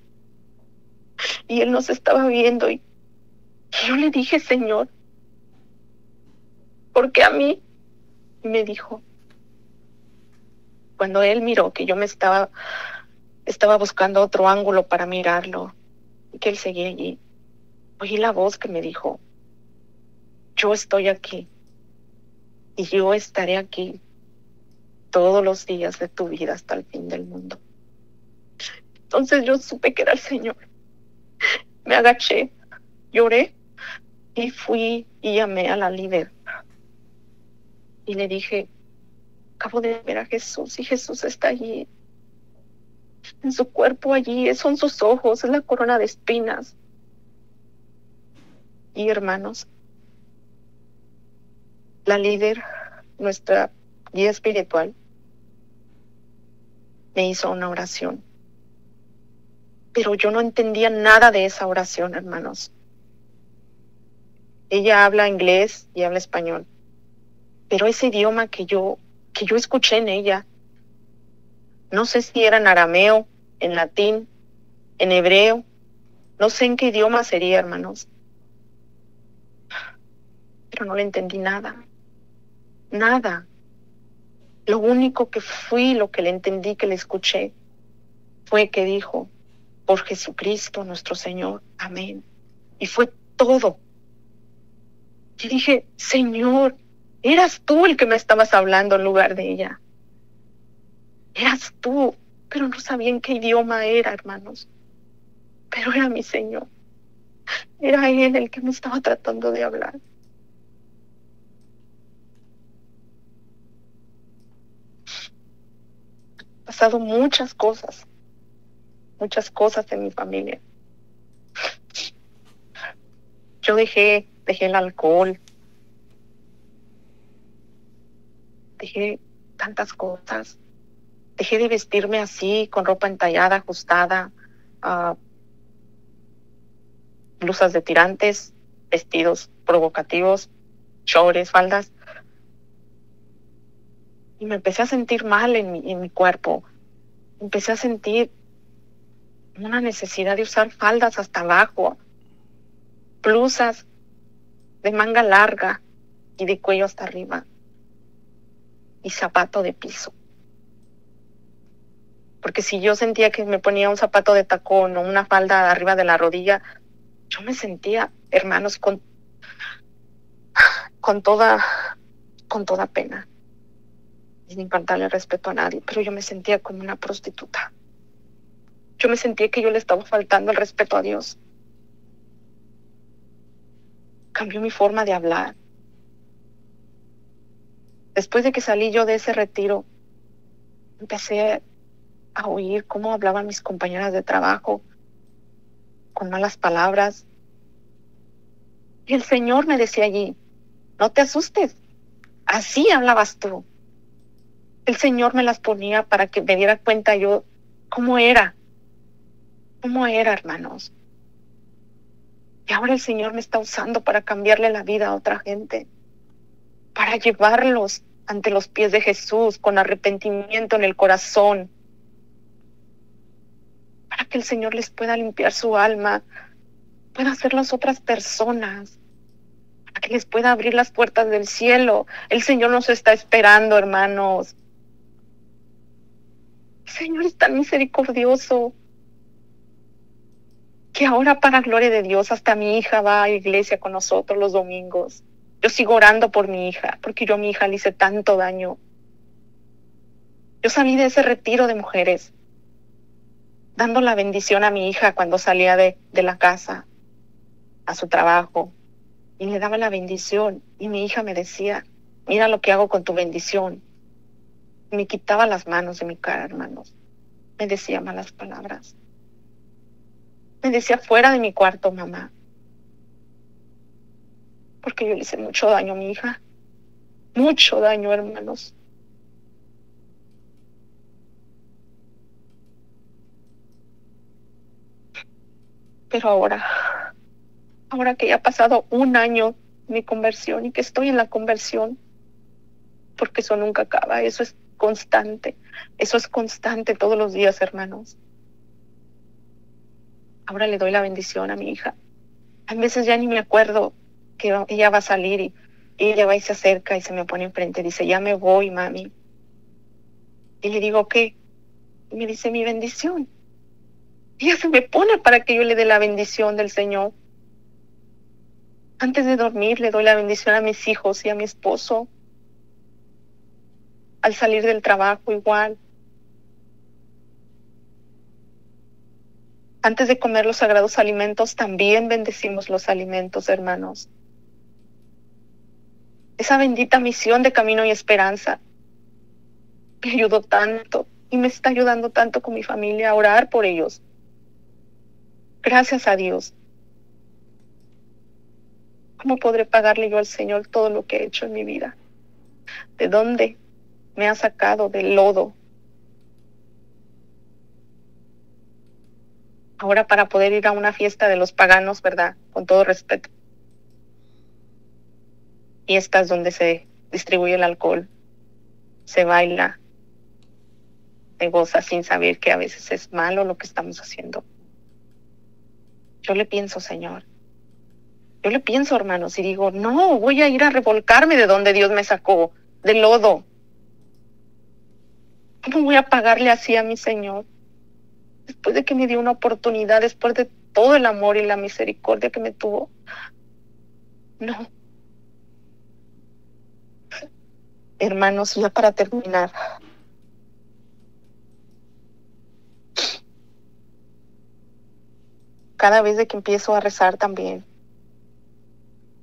Y Él nos estaba viendo y yo le dije, Señor, ¿por qué a mí? Y me dijo, cuando Él miró que yo me estaba buscando otro ángulo para mirarlo y que Él seguía allí, oí la voz que me dijo, yo estoy aquí y yo estaré aquí todos los días de tu vida hasta el fin del mundo. Entonces yo supe que era el Señor. Me agaché, lloré y fui y llamé a la líder. Y le dije, acabo de ver a Jesús y Jesús está allí. En su cuerpo allí, son sus ojos, es la corona de espinas. Y hermanos, la líder, nuestra guía espiritual, me hizo una oración. Pero yo no entendía nada de esa oración, hermanos. Ella habla inglés y habla español. Pero ese idioma que yo escuché en ella, no sé si era en arameo, en latín, en hebreo, no sé en qué idioma sería, hermanos. Pero no le entendí nada. Nada. Lo único que lo que le entendí, que le escuché, fue que dijo: por Jesucristo nuestro Señor, amén. Y fue todo. Y dije: Señor, eras tú el que me estabas hablando en lugar de ella. Eras tú, pero no sabía en qué idioma era, hermanos. Pero era mi Señor. Era Él el que me estaba tratando de hablar. Han pasado muchas cosas en mi familia. Yo dejé el alcohol, dejé tantas cosas, dejé de vestirme así, con ropa entallada, ajustada, blusas de tirantes, vestidos provocativos, shorts, faldas. Y me empecé a sentir mal en mi cuerpo. Empecé a sentir una necesidad de usar faldas hasta abajo, blusas de manga larga y de cuello hasta arriba, y zapato de piso. Porque si yo sentía que me ponía un zapato de tacón o una falda arriba de la rodilla, yo me sentía, hermanos, con toda pena, sin faltarle respeto a nadie, pero yo me sentía como una prostituta. Yo me sentía que yo le estaba faltando el respeto a Dios. Cambió mi forma de hablar. Después de que salí yo de ese retiro, empecé a oír cómo hablaban mis compañeras de trabajo, con malas palabras. Y el Señor me decía allí: no te asustes, así hablabas tú. El Señor me las ponía para que me diera cuenta yo cómo era, hermanos. Y ahora el Señor me está usando para cambiarle la vida a otra gente, para llevarlos ante los pies de Jesús con arrepentimiento en el corazón, para que el Señor les pueda limpiar su alma, pueda hacerlos otras personas, para que les pueda abrir las puertas del cielo. El Señor nos está esperando, hermanos. El Señor es tan misericordioso que ahora, para gloria de Dios, hasta mi hija va a la iglesia con nosotros los domingos. Yo sigo orando por mi hija, porque yo a mi hija le hice tanto daño. Yo salí de ese retiro de mujeres, dando la bendición a mi hija cuando salía de la casa a su trabajo, y le daba la bendición, y mi hija me decía: mira lo que hago con tu bendición. Y me quitaba las manos de mi cara, hermanos. Me decía malas palabras. Me decía: fuera de mi cuarto, mamá. Porque yo le hice mucho daño a mi hija. Mucho daño, hermanos. Pero ahora que ya ha pasado un año mi conversión y que estoy en la conversión, porque eso nunca acaba, eso es constante todos los días, hermanos. Ahora le doy la bendición a mi hija. A veces ya ni me acuerdo que ella va a salir y ella va y se acerca y se me pone enfrente y dice: ya me voy, mami. Y le digo: ¿qué? Y me dice: mi bendición. Y ella se me pone para que yo le dé la bendición del Señor. Antes de dormir le doy la bendición a mis hijos y a mi esposo. Al salir del trabajo igual. Antes de comer los sagrados alimentos también bendecimos los alimentos, hermanos. Esa bendita misión de Camino y Esperanza me ayudó tanto y me está ayudando tanto con mi familia a orar por ellos. Gracias a Dios. ¿Cómo podré pagarle yo al Señor todo lo que he hecho en mi vida? ¿De dónde me ha sacado? Del lodo. ahora para poder ir a una fiesta de los paganos, ¿verdad? Con todo respeto. Fiestas donde se distribuye el alcohol, se baila, se goza sin saber que a veces es malo lo que estamos haciendo. Yo le pienso, Señor. Yo le pienso, hermanos, y digo, no, voy a ir a revolcarme de donde Dios me sacó, del lodo. ¿Cómo voy a pagarle así a mi Señor? Después de que me dio una oportunidad, después de todo el amor y la misericordia que me tuvo. No. Hermanos, ya para terminar. Cada vez de que empiezo a rezar también,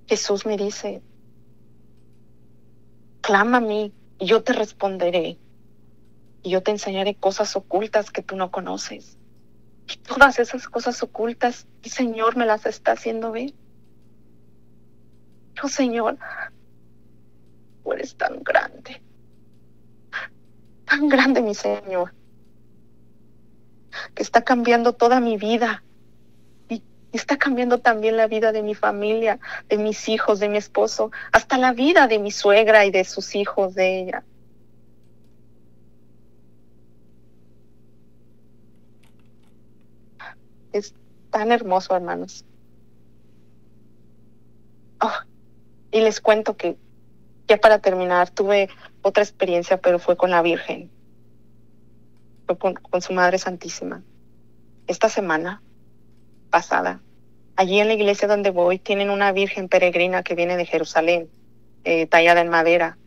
Jesús me dice, clama a mí y yo te responderé. Y yo te enseñaré cosas ocultas que tú no conoces. Y todas esas cosas ocultas, el Señor me las está haciendo ver. Oh, Señor, tú eres tan grande, mi Señor, que está cambiando toda mi vida. Y está cambiando también la vida de mi familia, de mis hijos, de mi esposo, hasta la vida de mi suegra y de sus hijos, de ella. Es tan hermoso, hermanos. Oh, y les cuento que ya para terminar, tuve otra experiencia, pero fue con la Virgen. Fue con su Madre Santísima. Esta semana pasada, allí en la iglesia donde voy, tienen una Virgen peregrina que viene de Jerusalén, tallada en madera.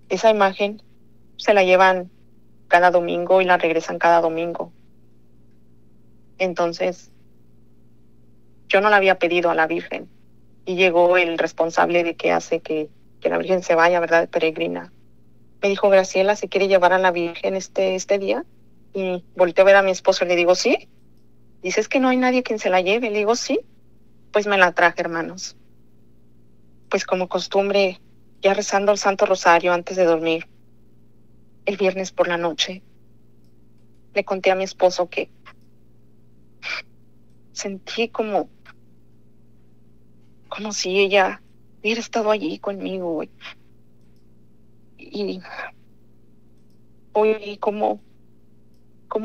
Esa imagen se la llevan cada domingo y la regresan cada domingo. Entonces, yo no la había pedido a la Virgen. Y llegó el responsable de que hace que la Virgen se vaya, ¿verdad?, de peregrina. Me dijo, Graciela, ¿se quiere llevar a la Virgen este día? Y volteé a ver a mi esposo y le digo, ¿sí? Dices que no hay nadie quien se la lleve. Le digo, sí. Pues me la traje, hermanos. Pues como costumbre, ya rezando el Santo Rosario antes de dormir, el viernes por la noche, le conté a mi esposo que sentí como si ella hubiera estado allí conmigo. Y oí como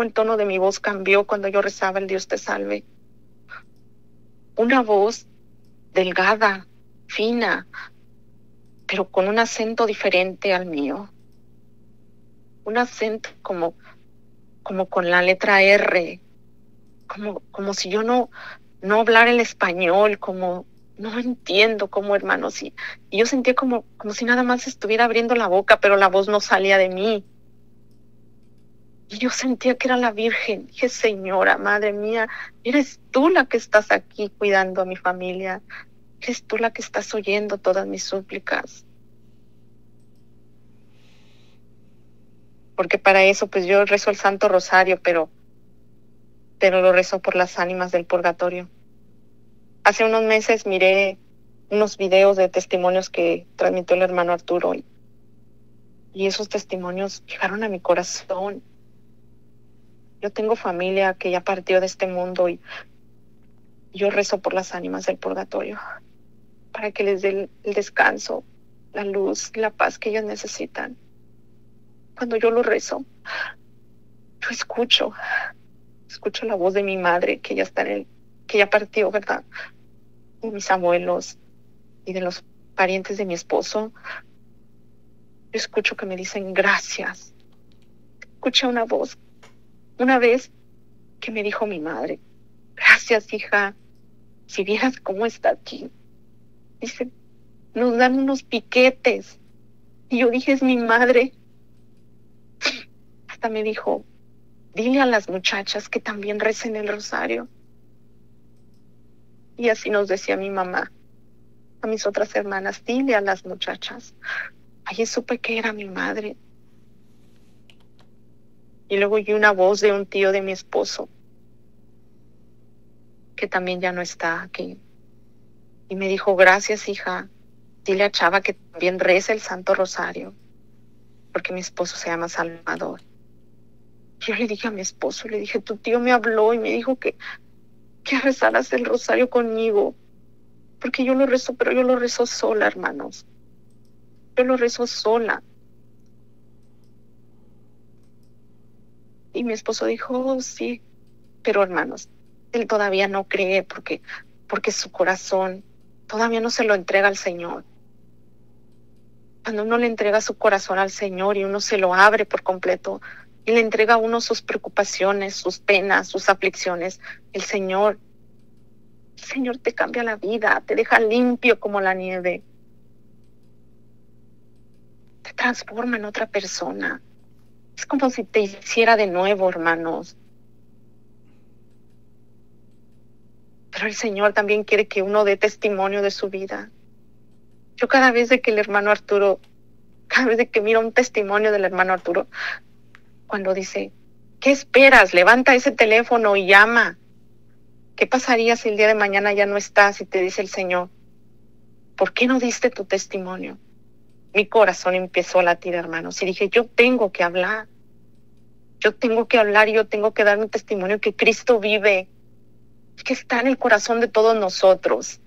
el tono de mi voz cambió cuando yo rezaba el Dios te salve. Una voz delgada, fina, pero con un acento diferente al mío. Un acento como con la letra R, como si yo no hablara el español, como no entiendo cómo, hermanos. Y yo sentía como si nada más estuviera abriendo la boca, pero la voz no salía de mí. Y yo sentía que era la Virgen. Dije, Señora, Madre mía, eres tú la que estás aquí cuidando a mi familia. Eres tú la que estás oyendo todas mis súplicas. Porque para eso, pues yo rezo el Santo Rosario, pero lo rezo por las ánimas del purgatorio. Hace unos meses miré unos videos de testimonios que transmitió el hermano Arturo y esos testimonios llegaron a mi corazón. Yo tengo familia que ya partió de este mundo y yo rezo por las ánimas del purgatorio para que les dé el descanso, la luz, la paz que ellos necesitan. Cuando yo lo rezo, yo escucho la voz de mi madre que ya partió, ¿verdad? De mis abuelos y de los parientes de mi esposo. Yo escucho que me dicen gracias. Escuché una voz una vez que me dijo mi madre, gracias, hija, si vieras cómo está aquí. Dice, nos dan unos piquetes. Y yo dije, es mi madre. Hasta me dijo, dile a las muchachas que también recen el rosario. Y así nos decía mi mamá, a mis otras hermanas, dile a las muchachas. Ahí supe que era mi madre. Y luego oí una voz de un tío de mi esposo, que también ya no está aquí. Y me dijo, gracias, hija. Dile a Chava que también reza el Santo Rosario, porque mi esposo se llama Salvador. Yo le dije a mi esposo, le dije, tu tío me habló y me dijo que rezaras el rosario conmigo, porque yo lo rezo, pero yo lo rezo sola, hermanos. Yo lo rezo sola. Y mi esposo dijo, oh, sí, pero hermanos, él todavía no cree porque su corazón todavía no se lo entrega al Señor. Cuando uno le entrega su corazón al Señor y uno se lo abre por completo y le entrega a uno sus preocupaciones, sus penas, sus aflicciones, el Señor te cambia la vida, te deja limpio como la nieve, te transforma en otra persona. Es como si te hiciera de nuevo, hermanos. Pero el Señor también quiere que uno dé testimonio de su vida. Yo cada vez de que miro un testimonio del hermano Arturo, cuando dice, ¿qué esperas? Levanta ese teléfono y llama. ¿Qué pasaría si el día de mañana ya no estás y te dice el Señor, ¿por qué no diste tu testimonio? Mi corazón empezó a latir, hermanos, y dije, yo tengo que hablar y yo tengo que dar mi testimonio que Cristo vive, que está en el corazón de todos nosotros,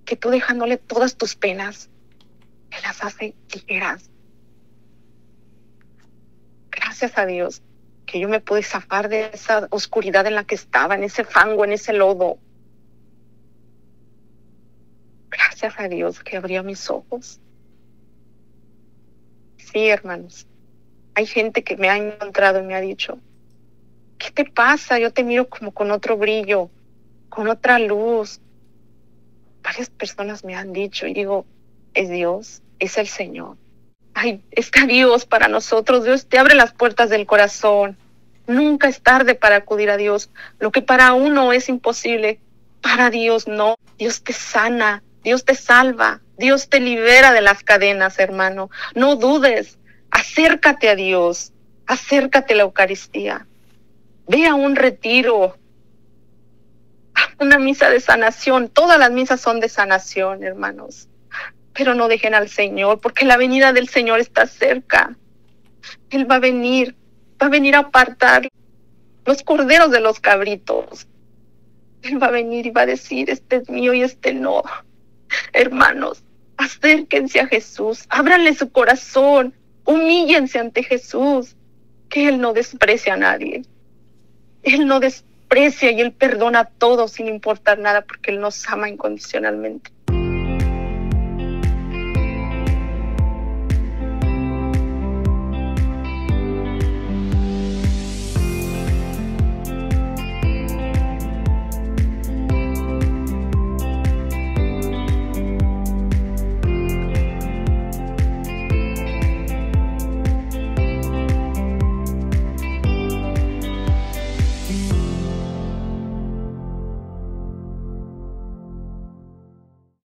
que tú dejándole todas tus penas, Él las hace ligeras. Gracias a Dios que yo me pude zafar de esa oscuridad en la que estaba, en ese fango, en ese lodo. Gracias a Dios que abrió mis ojos. Sí, hermanos, hay gente que me ha encontrado y me ha dicho, ¿qué te pasa? Yo te miro como con otro brillo, con otra luz. Varias personas me han dicho y digo, es Dios, es el Señor. Ay, está Dios para nosotros. Dios te abre las puertas del corazón. Nunca es tarde para acudir a Dios. Lo que para uno es imposible, para Dios no. Dios te sana, Dios te salva, Dios te libera de las cadenas, hermano. No dudes, acércate a Dios, acércate a la Eucaristía. Ve a un retiro, a una misa de sanación. Todas las misas son de sanación, hermanos. Pero no dejen al Señor, porque la venida del Señor está cerca. Él va a venir a apartar los corderos de los cabritos. Él va a venir y va a decir, este es mío y este no. Hermanos, acérquense a Jesús, ábranle su corazón, humíllense ante Jesús, que Él no desprecia a nadie. Él no desprecia y Él perdona a todos sin importar nada, porque Él nos ama incondicionalmente.